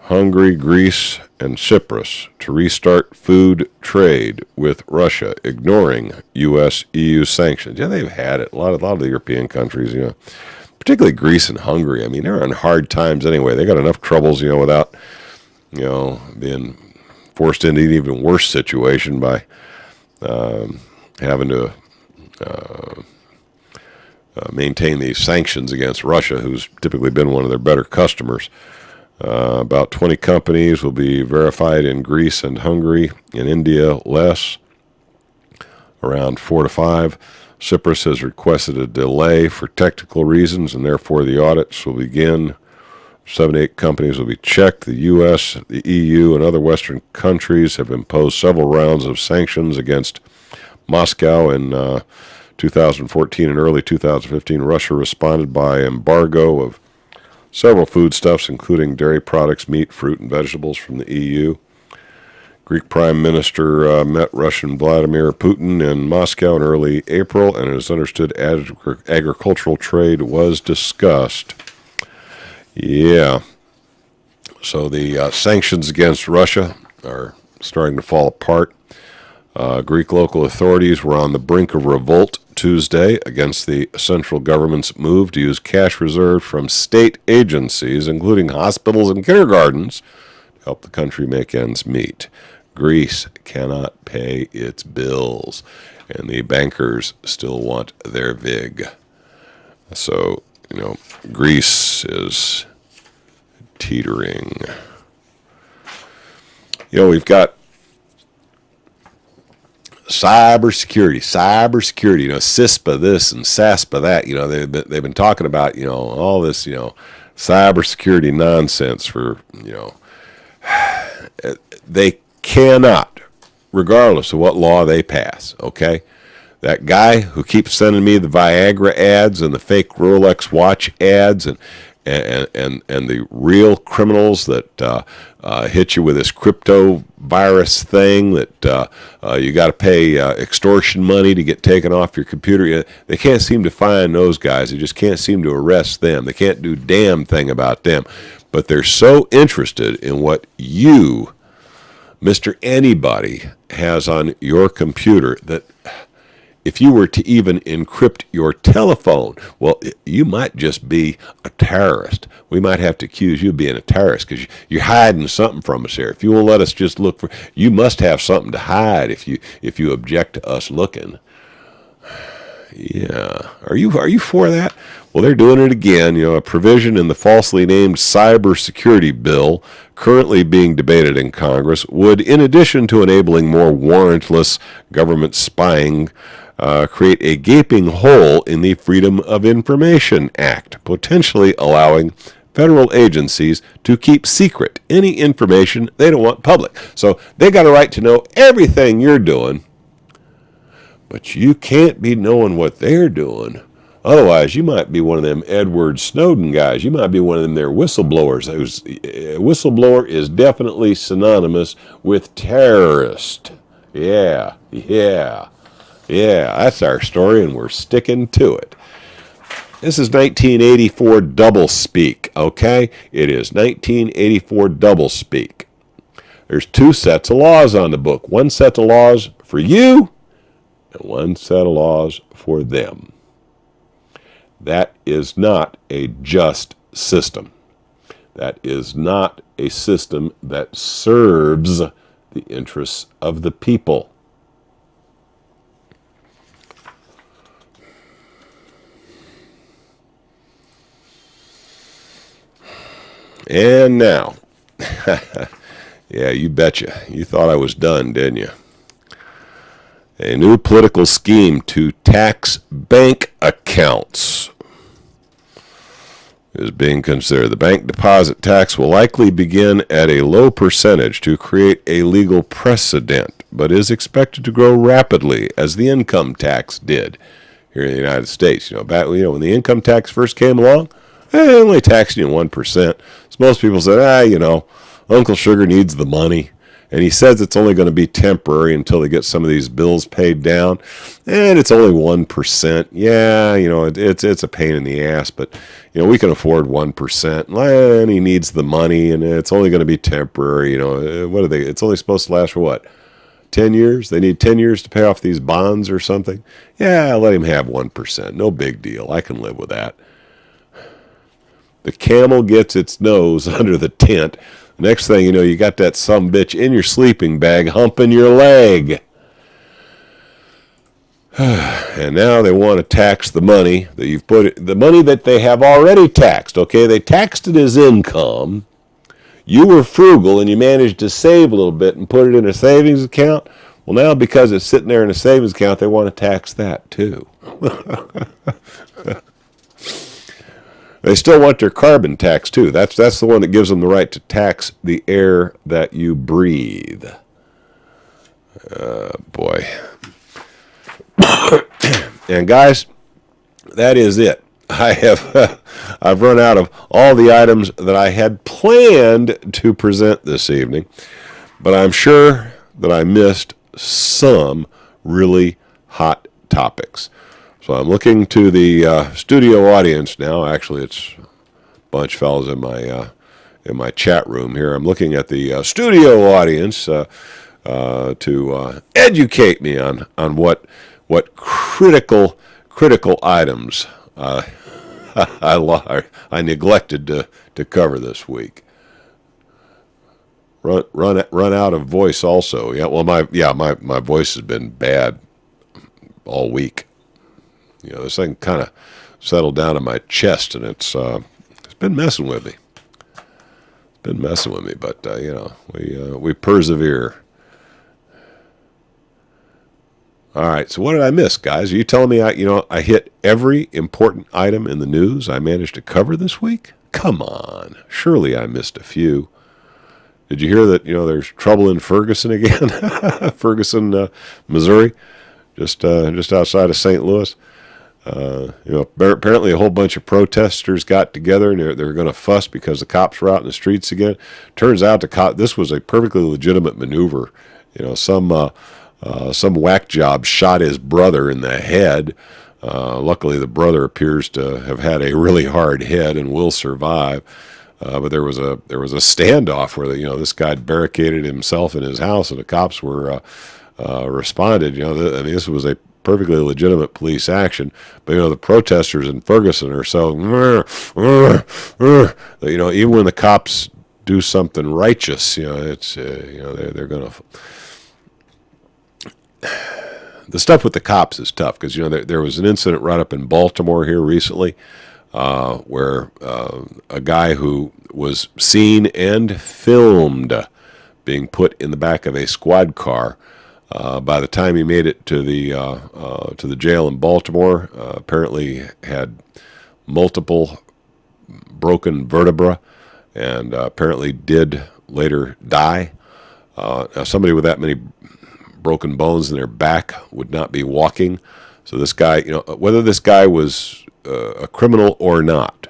Hungary, Greece, and Cyprus to restart food trade with Russia, ignoring U.S. EU sanctions. Yeah, they've had it. A lot of the European countries, particularly Greece and Hungary. I mean, they're on hard times anyway. They got enough troubles, without, being forced into an even worse situation by having to maintain these sanctions against Russia, who's typically been one of their better customers. About 20 companies will be verified in Greece and Hungary. In India, less, around 4 to 5. Cyprus has requested a delay for technical reasons, and therefore the audits will begin. 7 to 8 companies will be checked. The U.S., the EU, and other Western countries have imposed several rounds of sanctions against Moscow in 2014 and early 2015. Russia responded by embargo of several foodstuffs, including dairy products, meat, fruit, and vegetables from the EU. Greek Prime Minister met Russian Vladimir Putin in Moscow in early April, and it is understood agricultural trade was discussed. Yeah. So the sanctions against Russia are starting to fall apart. Greek local authorities were on the brink of revolt Tuesday against the central government's move to use cash reserved from state agencies, including hospitals and kindergartens, to help the country make ends meet. Greece cannot pay its bills, and the bankers still want their vig. So, Greece is teetering. We've got cybersecurity, CISPA this and SASPA that. They've been talking about, all this, cybersecurity nonsense for, they cannot, regardless of what law they pass, okay? That guy who keeps sending me the Viagra ads and the fake Rolex watch ads and the real criminals that hit you with this crypto virus thing that you got to pay extortion money to get taken off your computer. They can't seem to find those guys. They just can't seem to arrest them. They can't do damn thing about them. But they're so interested in what you, Mr. Anybody, has on your computer that if you were to even encrypt your telephone, well, you might just be a terrorist. We might have to accuse you of being a terrorist because you're hiding something from us here. If you won't let us just look for, you must have something to hide if you object to us looking. Yeah, are you for that? Well, they're doing it again. A provision in the falsely named Cybersecurity bill currently being debated in Congress would, in addition to enabling more warrantless government spying, create a gaping hole in the Freedom of Information Act, potentially allowing federal agencies to keep secret any information they don't want public. So they got a right to know everything you're doing, but you can't be knowing what they're doing. Otherwise, you might be one of them Edward Snowden guys. You might be one of them there whistleblowers. Whistleblower is definitely synonymous with terrorist. Yeah, that's our story, and we're sticking to it. This is 1984 doublespeak, okay? It is 1984 doublespeak. There's 2 sets of laws on the book. One set of laws for you, and one set of laws for them. That is not a just system. That is not a system that serves the interests of the people. And now, yeah, you betcha. You thought I was done, didn't you? A new political scheme to tax bank accounts. is being considered. The bank deposit tax will likely begin at a low percentage to create a legal precedent, but is expected to grow rapidly as the income tax did here in the United States. When the income tax first came along, only taxing you 1%. So most people said, Uncle Sugar needs the money. And he says it's only going to be temporary until they get some of these bills paid down. And it's only 1%. Yeah, it's a pain in the ass, but, we can afford 1%. And he needs the money, and it's only going to be temporary. It's only supposed to last for what? 10 years? They need 10 years to pay off these bonds or something? Yeah, let him have 1%. No big deal. I can live with that. The camel gets its nose under the tent. Next thing you know, you got that sumbitch in your sleeping bag humping your leg. And now they want to tax the money that you've the money that they have already taxed. Okay, they taxed it as income. You were frugal and you managed to save a little bit and put it in a savings account. Well, now because it's sitting there in a savings account, they want to tax that too. They still want their carbon tax, too. That's the one that gives them the right to tax the air that you breathe. Boy. And guys, that is it. I've run out of all the items that I had planned to present this evening, but I'm sure that I missed some really hot topics. So I'm looking to the studio audience now. Actually, it's a bunch of fellas in my chat room here. I'm looking at the studio audience to educate me on what critical items I neglected to cover this week. Run out of voice also. Yeah, well my voice has been bad all week. This thing kind of settled down in my chest, and it's been messing with me. It's been messing with me, but we persevere. All right, so what did I miss, guys? Are you telling me I hit every important item in the news I managed to cover this week? Come on, surely I missed a few. Did you hear that? There's trouble in Ferguson again, Ferguson, Missouri, just outside of St. Louis. Apparently a whole bunch of protesters got together and they're going to fuss because the cops were out in the streets again. Turns out this was a perfectly legitimate maneuver. Some whack job shot his brother in the head. Luckily, the brother appears to have had a really hard head and will survive. But there was a standoff where this guy barricaded himself in his house and the cops were responded. This was a perfectly legitimate police action, but the protesters in Ferguson are so even when the cops do something righteous, it's they're gonna. The stuff with the cops is tough because there was an incident right up in Baltimore here recently where a guy who was seen and filmed being put in the back of a squad car. By the time he made it to the jail in Baltimore, apparently had multiple broken vertebrae, and apparently did later die. Now, somebody with that many broken bones in their back would not be walking. So this guy, whether this guy was a criminal or not,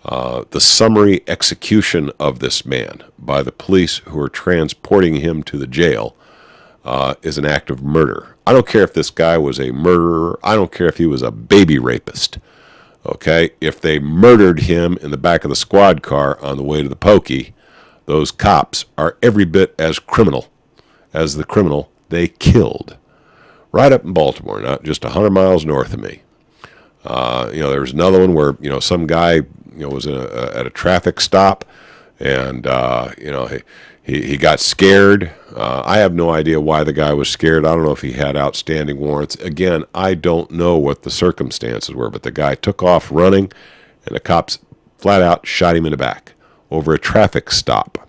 the summary execution of this man by the police who are transporting him to the jail is an act of murder. I don't care if this guy was a murderer. I don't care if he was a baby rapist. Okay? If they murdered him in the back of the squad car on the way to the pokey, those cops are every bit as criminal as the criminal they killed. Right up in Baltimore, not just 100 miles north of me. There was another one where, some guy, was at a traffic stop and, he got scared. I have no idea why the guy was scared. I don't know if he had outstanding warrants. Again, I don't know what the circumstances were, but the guy took off running, and the cops flat out shot him in the back over a traffic stop.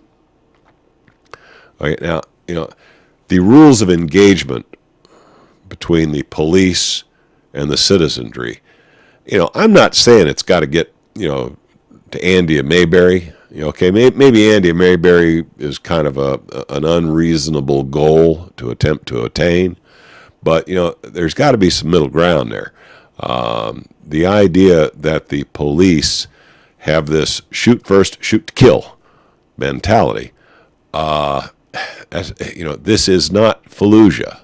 Okay, now, the rules of engagement between the police and the citizenry, I'm not saying it's got to get, to Andy Mayberry. Okay, maybe Andy Mayberry is kind of an unreasonable goal to attempt to attain, but there's got to be some middle ground there. The idea that the police have this shoot first, shoot to kill mentality. This is not Fallujah.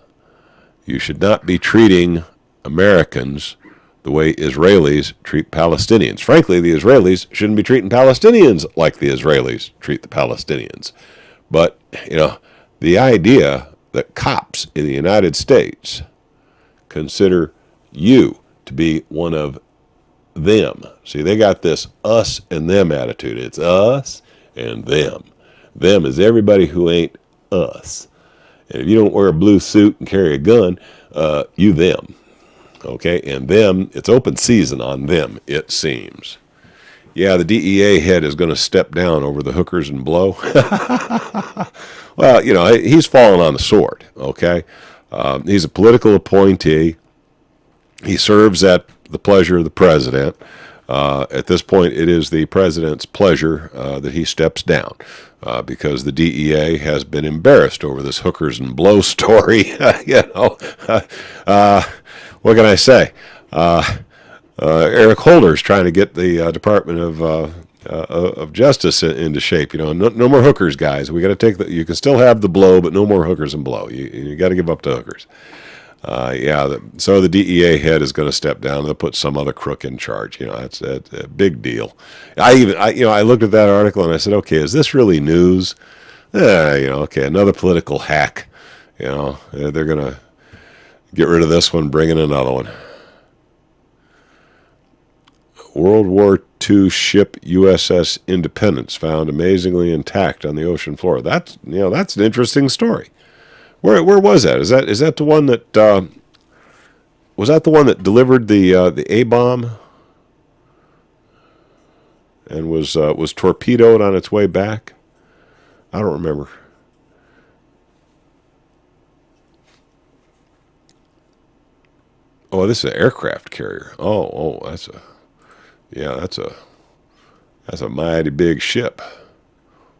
You should not be treating Americans the way Israelis treat Palestinians. Frankly, the Israelis shouldn't be treating Palestinians like the Israelis treat the Palestinians. But, the idea that cops in the United States consider you to be one of them. See, they got this us and them attitude. It's us and them. Them is everybody who ain't us. And if you don't wear a blue suit and carry a gun, you them. Okay, and them, it's open season on them, it seems. Yeah, the DEA head is going to step down over the hookers and blow. Well, he's fallen on the sword, okay? He's a political appointee. He serves at the pleasure of the president. At this point, it is the president's pleasure that he steps down because the DEA has been embarrassed over this hookers and blow story. What can I say? Eric Holder's trying to get the Department of Justice into shape. No more hookers, guys. We got to take you can still have the blow, but no more hookers and blow. You got to give up to hookers. So the DEA head is going to step down. They'll put some other crook in charge. That's a big deal. I looked at that article and I said, okay, is this really news? Okay, another political hack. They're going to get rid of this one, bring in another one. World War II ship USS Independence found amazingly intact on the ocean floor. That's an interesting story. Where was that? Is that the one that was that the one that delivered the A-bomb and was torpedoed on its way back? I don't remember. Oh, this is an aircraft carrier. Oh, that's a mighty big ship.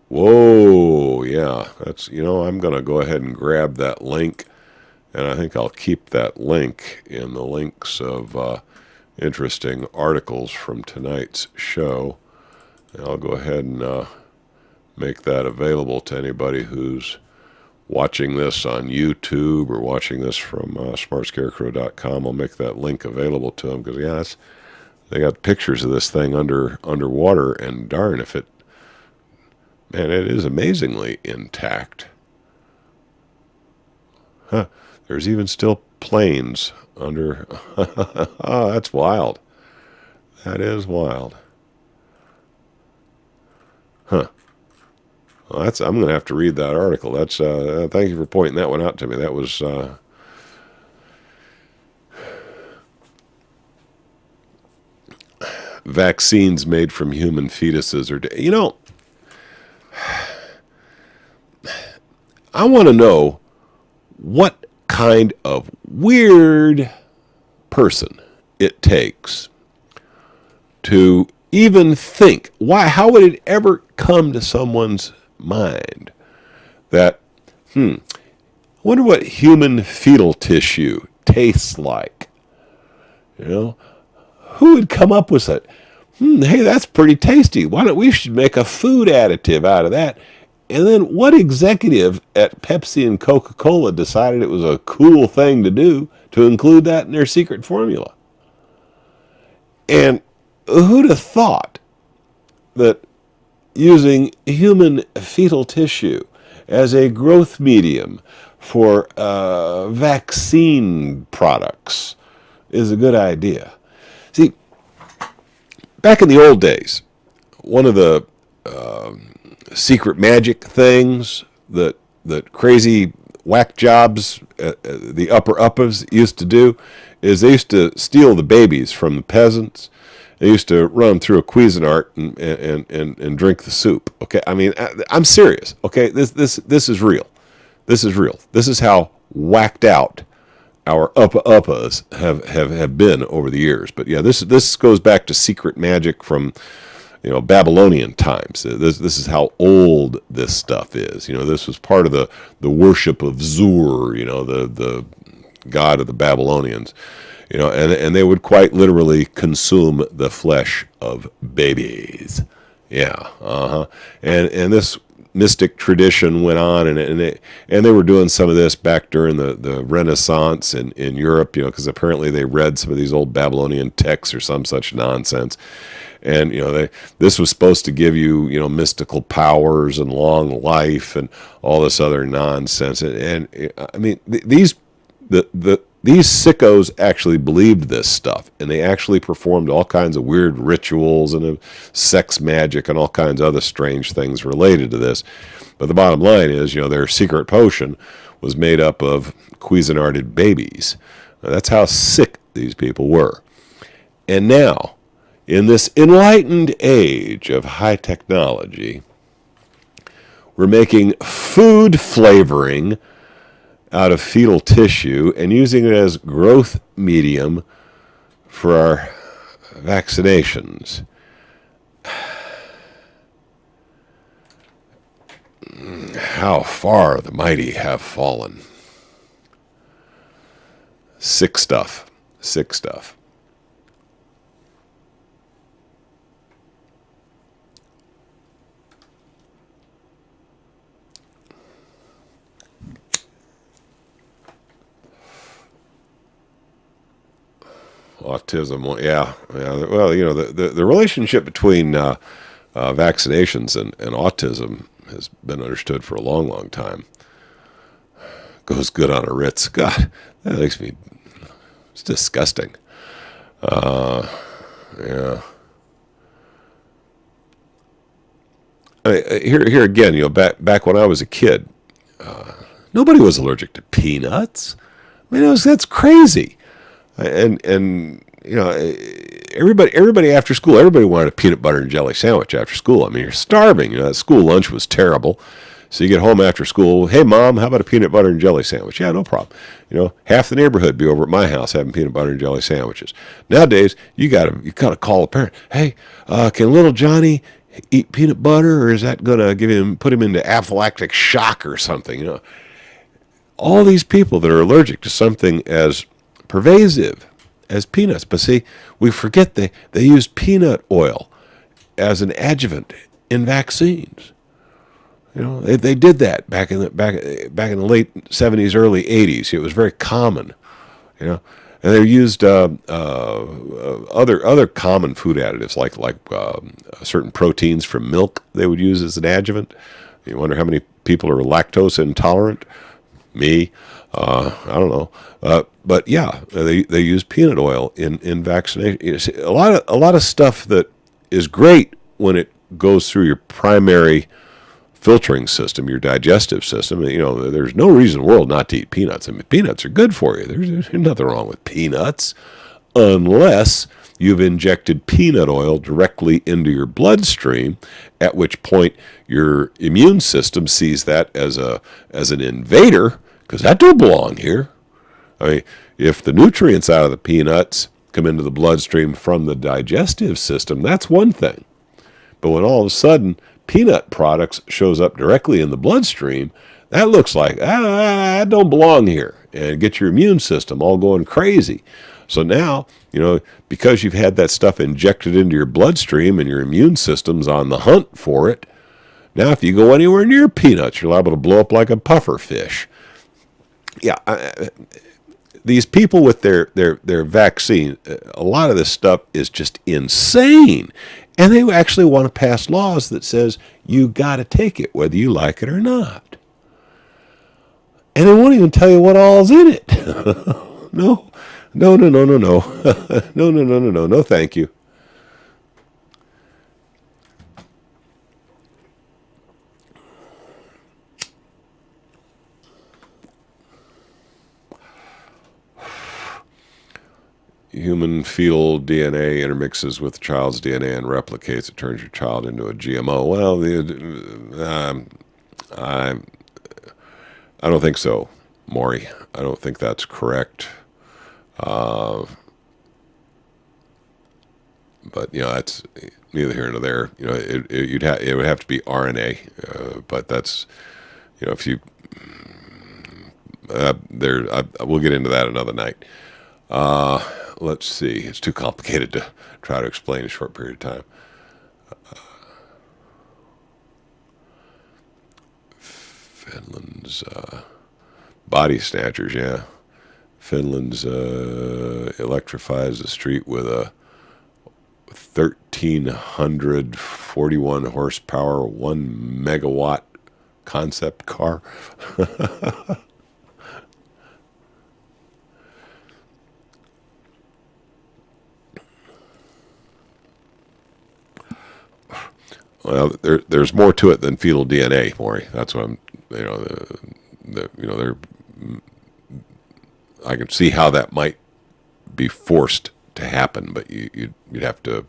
Whoa, yeah, that's, I'm going to go ahead and grab that link, and I think I'll keep that link in the links of interesting articles from tonight's show. And I'll go ahead and make that available to anybody who's watching this on YouTube or watching this from smartscarecrow.com. I'll make that link available to them because, they got pictures of this thing underwater, and darn if it is amazingly intact. There's even still planes under. Oh, that's wild. That is wild. Well, I'm going to have to read that article. That's thank you for pointing that one out to me. That was vaccines made from human fetuses are. I want to know what kind of weird person it takes to even think. How would it ever come to someone's mind that, I wonder what human fetal tissue tastes like? Who would come up with that? Hey, that's pretty tasty. We should make a food additive out of that. And then what executive at Pepsi and Coca-Cola decided it was a cool thing to do to include that in their secret formula? And who'd have thought that using human fetal tissue as a growth medium for vaccine products is a good idea? See, back in the old days, one of the secret magic things that crazy whack jobs, the uppers used to do, is they used to steal the babies from the peasants. They used to run through a Cuisinart and drink the soup. Okay, I mean, I'm serious. Okay, this is real. This is real. This is how whacked out our uppers have been over the years. But yeah, this goes back to secret magic from Babylonian times. This is how old this stuff is. This was part of the worship of Zur, the god of the Babylonians. And they would quite literally consume the flesh of babies. Yeah, and this mystic tradition went on, and they were doing some of this back during the Renaissance in Europe, because apparently they read some of these old Babylonian texts or some such nonsense. And this was supposed to give you mystical powers and long life and all this other nonsense. And I mean these sickos actually believed this stuff, and they actually performed all kinds of weird rituals and sex magic and all kinds of other strange things related to this. But the bottom line is, their secret potion was made up of Cuisinarted babies. Now, that's how sick these people were. And now, in this enlightened age of high technology, we're making food flavoring out of fetal tissue and using it as growth medium for our vaccinations. How far the mighty have fallen. Sick stuff. Sick stuff. Autism, yeah. Well, the relationship between vaccinations and autism has been understood for a long, long time. Goes good on a Ritz. God, that makes me. It's disgusting. Yeah. Here again, back when I was a kid, nobody was allergic to peanuts. I mean, that's crazy. And everybody after school, everybody wanted a peanut butter and jelly sandwich after school. I mean, you're starving. That school lunch was terrible. So you get home after school, hey, Mom, how about a peanut butter and jelly sandwich? Yeah, no problem. Half the neighborhood be over at my house having peanut butter and jelly sandwiches. Nowadays, you gotta call a parent. Hey, can little Johnny eat peanut butter, or is that gonna put him into anaphylactic shock or something? All these people that are allergic to something as pervasive as peanuts. But see, we forget they use peanut oil as an adjuvant in vaccines. They did that back in the late 70s, early 80s. It was very common. And they used other common food additives like certain proteins from milk. They would use as an adjuvant. You wonder how many people are lactose intolerant. Me, I don't know, but yeah, they use peanut oil in vaccination. A lot of stuff that is great when it goes through your primary filtering system, your digestive system. There's no reason in the world not to eat peanuts. I mean, peanuts are good for you. There's nothing wrong with peanuts, unless you've injected peanut oil directly into your bloodstream, at which point your immune system sees that as an invader, because that don't belong here. I mean, if the nutrients out of the peanuts come into the bloodstream from the digestive system, that's one thing. But when all of a sudden peanut products shows up directly in the bloodstream, that looks like, that don't belong here, and get your immune system all going crazy. So now, because you've had that stuff injected into your bloodstream and your immune system's on the hunt for it, now if you go anywhere near peanuts, you're liable to blow up like a puffer fish. Yeah, these people with their vaccine, a lot of this stuff is just insane. And they actually want to pass laws that says you got to take it, whether you like it or not. And they won't even tell you what all's in it. No, no, thank you. Human fetal DNA intermixes with the child's DNA and replicates. It turns your child into a GMO. Well, I don't think so, Maury. I don't think that's correct. But that's neither here nor there. It would have to be RNA, but that's if you we'll get into that another night. Let's see. It's too complicated to try to explain in a short period of time. Finland's body snatchers, yeah. Finland's electrifies the street with a 1,341 horsepower, 1 megawatt concept car. Well, there's more to it than fetal DNA, Maury. That's what I'm, I can see how that might be forced to happen, but you'd have to.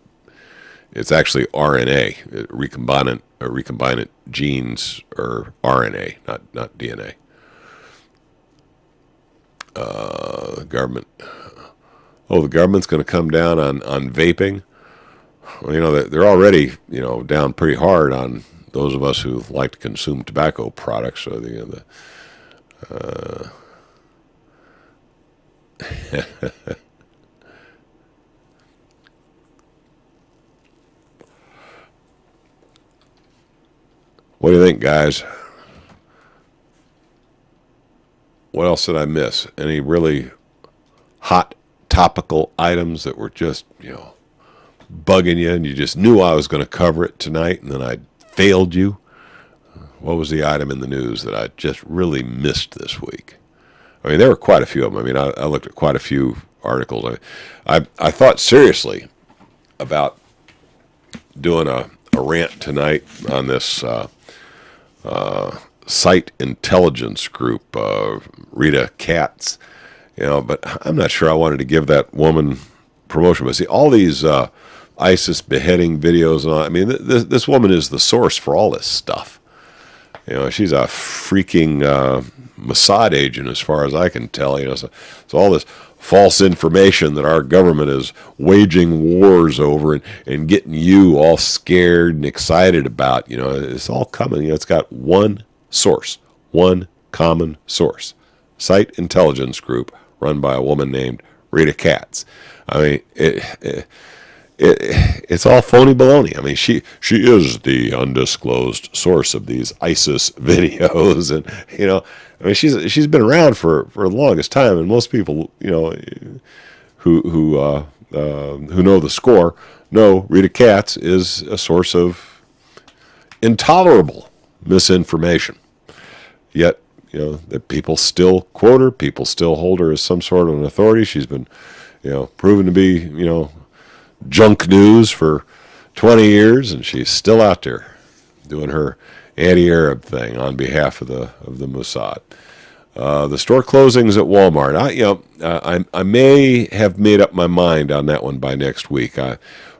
It's actually RNA, recombinant genes or RNA, not DNA. Government. Oh, the government's going to come down on vaping. Well, they're already, down pretty hard on those of us who like to consume tobacco products. So what do you think, guys? What else did I miss? Any really hot topical items that were just, bugging you and you just knew I was going to cover it tonight and then I failed you? What was the item in the news that I just really missed this week? I mean, there were quite a few of them. I mean, I looked at quite a few articles. I thought seriously about doing a rant tonight on this site intelligence group, Rita Katz, but I'm not sure I wanted to give that woman promotion. But see, all these ISIS beheading videos and all, I mean, this woman is the source for all this stuff. She's a freaking Mossad agent as far as I can tell. So all this false information that our government is waging wars over and getting you all scared and excited about, it's all coming. It's got one source, one common source. Site intelligence group run by a woman named Rita Katz. I mean, it's all phony baloney. I mean, she is the undisclosed source of these ISIS videos, and I mean, she's been around for the longest time, and most people, who know the score know Rita Katz is a source of intolerable misinformation. Yet, that people still quote her, people still hold her as some sort of an authority. She's been, proven to be, junk news for 20 years, and she's still out there doing her anti-Arab thing on behalf of the Mossad. The store closings at Walmart. I may have made up my mind on that one by next week.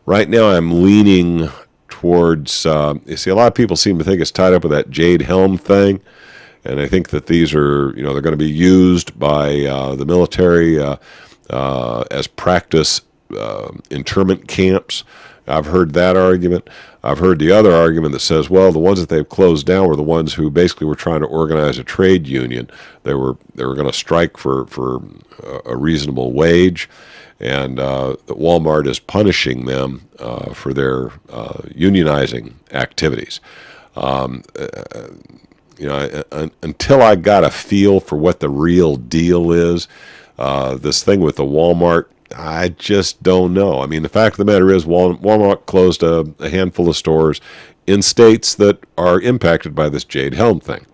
Right now, I'm leaning towards. You see, a lot of people seem to think it's tied up with that Jade Helm thing, and I think that these are, they're going to be used by the military as practice internment camps. I've heard that argument. I've heard the other argument that says, well, the ones that they've closed down were the ones who basically were trying to organize a trade union. They were going to strike for a reasonable wage, and that Walmart is punishing them for their unionizing activities. Until I got a feel for what the real deal is, this thing with the Walmart, I just don't know. I mean, the fact of the matter is Walmart closed a handful of stores in states that are impacted by this Jade Helm thing.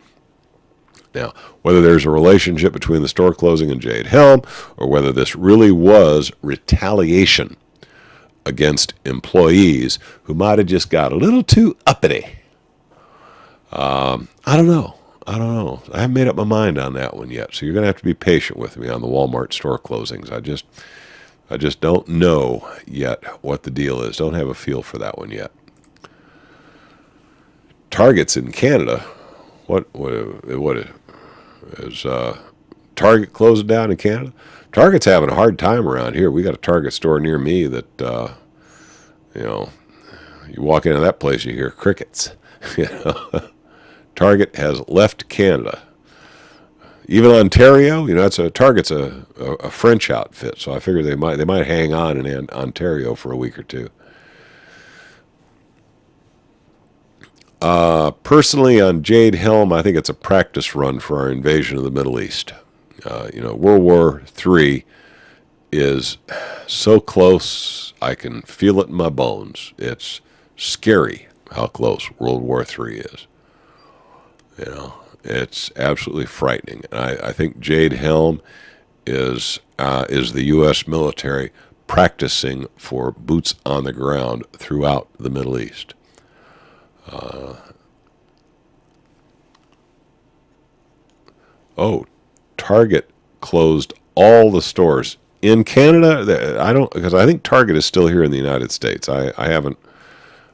Now, whether there's a relationship between the store closing and Jade Helm, or whether this really was retaliation against employees who might have just got a little too uppity, I don't know. I haven't made up my mind on that one yet, so you're going to have to be patient with me on the Walmart store closings. I just don't know yet what the deal is. Don't have a feel for that one yet. Targets in Canada. What is Target closing down in Canada? Target's having a hard time around here. We got a Target store near me that You know, you walk into that place, you hear crickets. You know, Target has left Canada. Even Ontario, you know, Target's a French outfit, so I figure they might hang on in Ontario for a week or two. Personally, on Jade Helm, I think it's a practice run for our invasion of the Middle East. You know, World War III is so close, I can feel it in my bones. It's scary how close World War III is. You know, it's absolutely frightening. And I think Jade Helm is the U.S. military practicing for boots on the ground throughout the Middle East. Target closed all the stores in Canada. I don't, because I think Target is still here in the United States. I haven't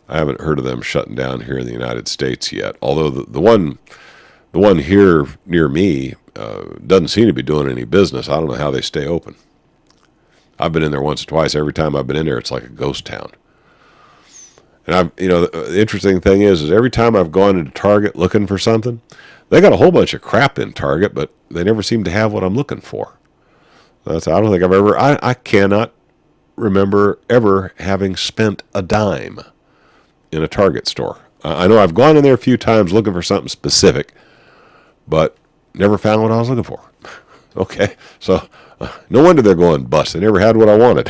heard of them shutting down here in the United States yet. Although the one here near me doesn't seem to be doing any business. I don't know how they stay open. I've been in there once or twice. Every time I've been in there, it's like a ghost town. And the interesting thing is every time I've gone into Target looking for something, they got a whole bunch of crap in Target, but they never seem to have what I'm looking for. I don't think I cannot remember ever having spent a dime in a Target store. I know I've gone in there a few times looking for something specific, but never found what I was looking for. Okay, so no wonder they're going bust. They never had what I wanted.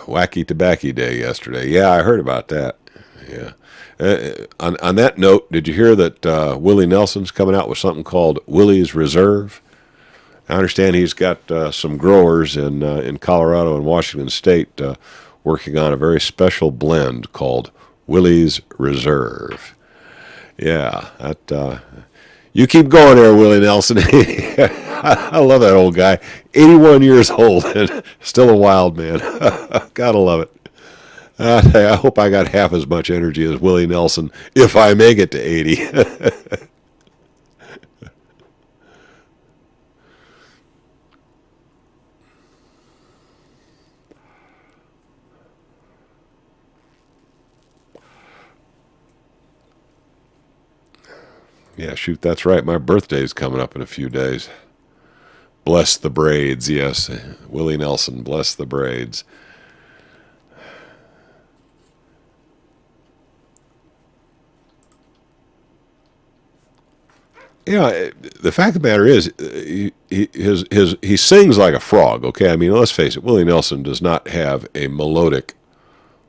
Wacky Tobacco Day yesterday. Yeah, I heard about that. Yeah. On that note, did you hear that Willie Nelson's coming out with something called Willie's Reserve? I understand he's got some growers in Colorado and Washington State working on a very special blend called Willie's Reserve. Yeah, you keep going there, Willie Nelson. I love that old guy. 81 years old and still a wild man. Gotta love it. I hope I got half as much energy as Willie Nelson if I make it to 80. Yeah, shoot, that's right. My birthday's coming up in a few days. Bless the braids, yes. Willie Nelson, bless the braids. Yeah, the fact of the matter is, he sings like a frog. Okay, I mean, let's face it, Willie Nelson does not have a melodic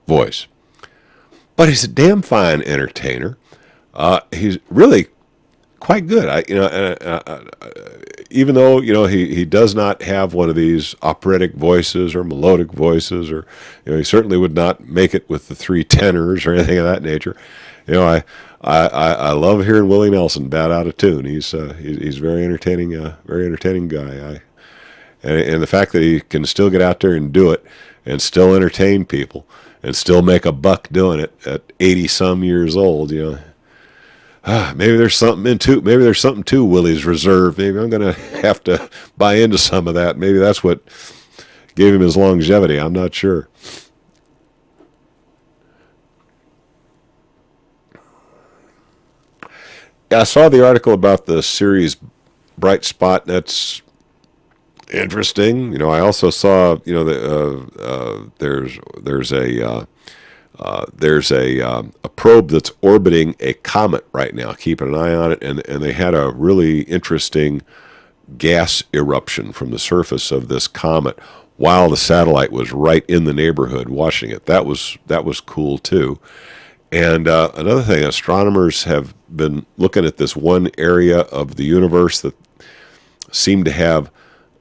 voice, but he's a damn fine entertainer. He's really quite good. Even though he does not have one of these operatic voices or melodic voices, or he certainly would not make it with the three tenors or anything of that nature. I love hearing Willie Nelson bat out of tune. He's very entertaining guy. And the fact that he can still get out there and do it and still entertain people and still make a buck doing it at 80 some years old, maybe there's something to Willie's Reserve. Maybe I'm going to have to buy into some of that. Maybe that's what gave him his longevity. I'm not sure. I saw the article about the series Bright Spot. That's interesting. I also saw there's a probe that's orbiting a comet right now, keeping an eye on it, and they had a really interesting gas eruption from the surface of this comet while the satellite was right in the neighborhood watching it. That was cool too. And another thing, astronomers have been looking at this one area of the universe that seemed to have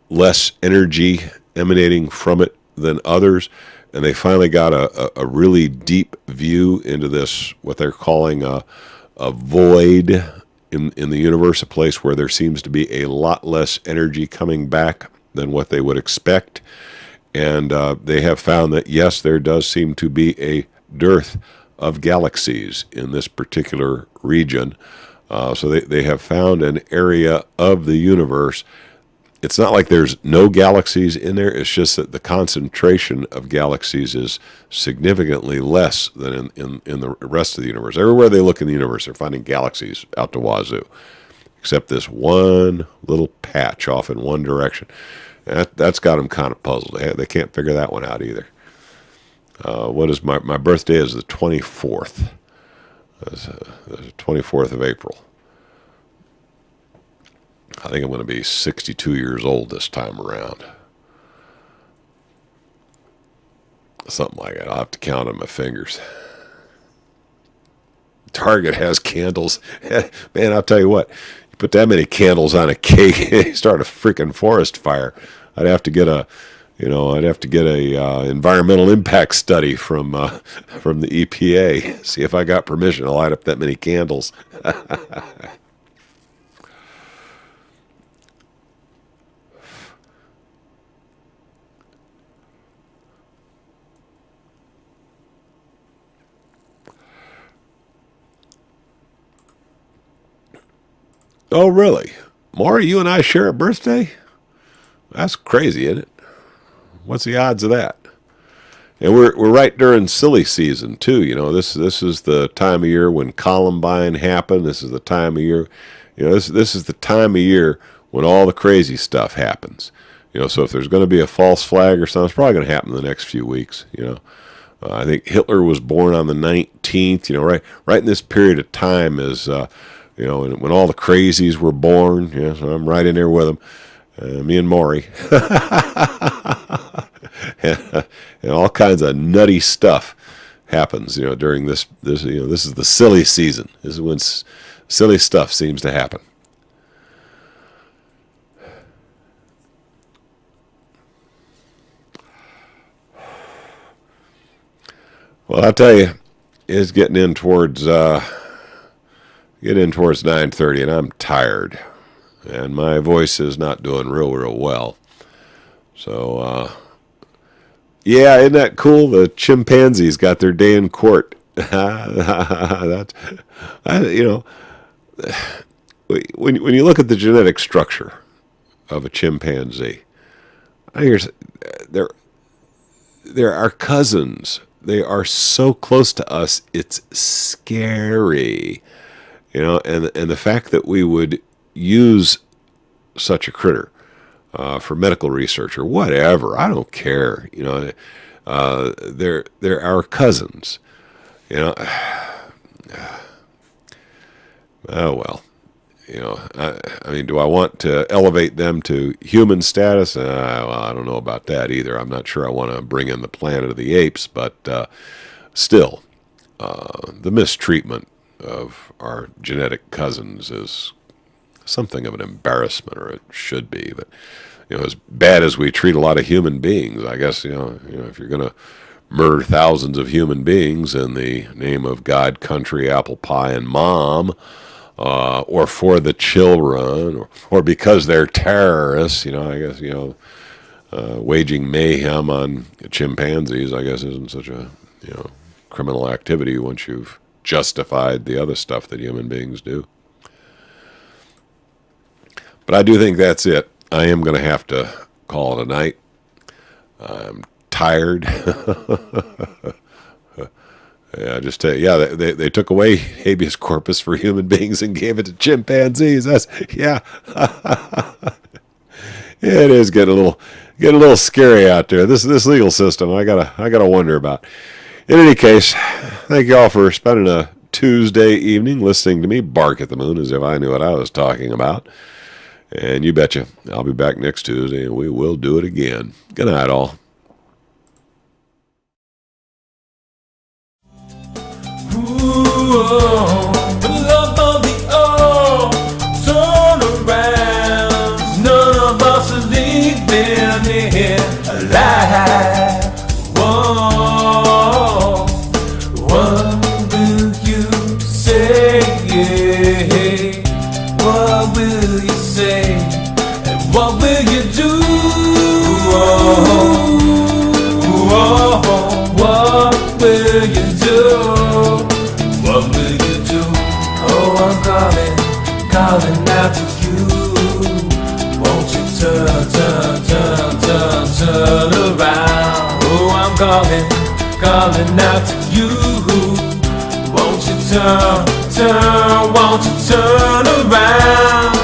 less energy emanating from it than others, and they finally got a really deep view into this, what they're calling a void in the universe, a place where there seems to be a lot less energy coming back than what they would expect. And they have found that, yes, there does seem to be a dearth of galaxies in this particular region. So they have found an area of the universe. It's not like there's no galaxies in there. It's just that the concentration of galaxies is significantly less than in the rest of the universe. Everywhere they look in the universe, they're finding galaxies out to wazoo, except this one little patch off in one direction. That's got them kind of puzzled. They can't figure that one out either. What is my birthday is the 24th. That's the 24th of April. I think I'm going to be 62 years old this time around. Something like that. I'll have to count on my fingers. Target has candles. Man, I'll tell you what. You put that many candles on a cake, you start a freaking forest fire. I'd have to get a environmental impact study from the EPA. See if I got permission to light up that many candles. Oh, really? Maury, you and I share a birthday? That's crazy, isn't it? What's the odds of that? And we're right during silly season, too. You know, this is the time of year when Columbine happened. This is the time of year, you know, this is the time of year when all the crazy stuff happens. You know, so if there's going to be a false flag or something, it's probably going to happen in the next few weeks, you know. I think Hitler was born on the 19th, you know, right in this period of time is... you know, when all the crazies were born, yeah, so I'm right in there with them, me and Maury, and all kinds of nutty stuff happens, you know, during this, you know, this is the silly season. This is when silly stuff seems to happen. Well, I'll tell you, it's getting in towards 9:30, and I'm tired, and my voice is not doing real well. So, yeah, isn't that cool? The chimpanzees got their day in court. You know, when you look at the genetic structure of a chimpanzee, they're our cousins. They are so close to us, it's scary. You know, and the fact that we would use such a critter for medical research or whatever, I don't care. You know, they're our cousins. You know, oh well. You know, I mean, do I want to elevate them to human status? Well, I don't know about that either. I'm not sure I want to bring in the Planet of the Apes, but still, the mistreatment of our genetic cousins is something of an embarrassment, or it should be. But you know, as bad as we treat a lot of human beings, I guess you know if you're going to murder thousands of human beings in the name of God, country, apple pie, and mom, or for the children, or because they're terrorists, you know, I guess waging mayhem on chimpanzees, I guess, isn't such a criminal activity once you've justified the other stuff that human beings do. But I do think that's it. I am going to have to call it a night. I'm tired. Yeah, just tell you, yeah, they took away habeas corpus for human beings and gave it to chimpanzees. That's yeah. It is getting a little scary out there. This legal system, I gotta wonder about. In any case, thank you all for spending a Tuesday evening listening to me bark at the moon as if I knew what I was talking about. And you betcha, I'll be back next Tuesday and we will do it again. Good night, all. Love of the old turnarounds. None of us are leaving here alive. Whoa, what will you say? What will you say? And what will you do? Whoa, what will you do? What will you do? Oh, I'm coming. calling out to you. Won't you turn around? Oh, I'm calling out to you. Won't you turn around?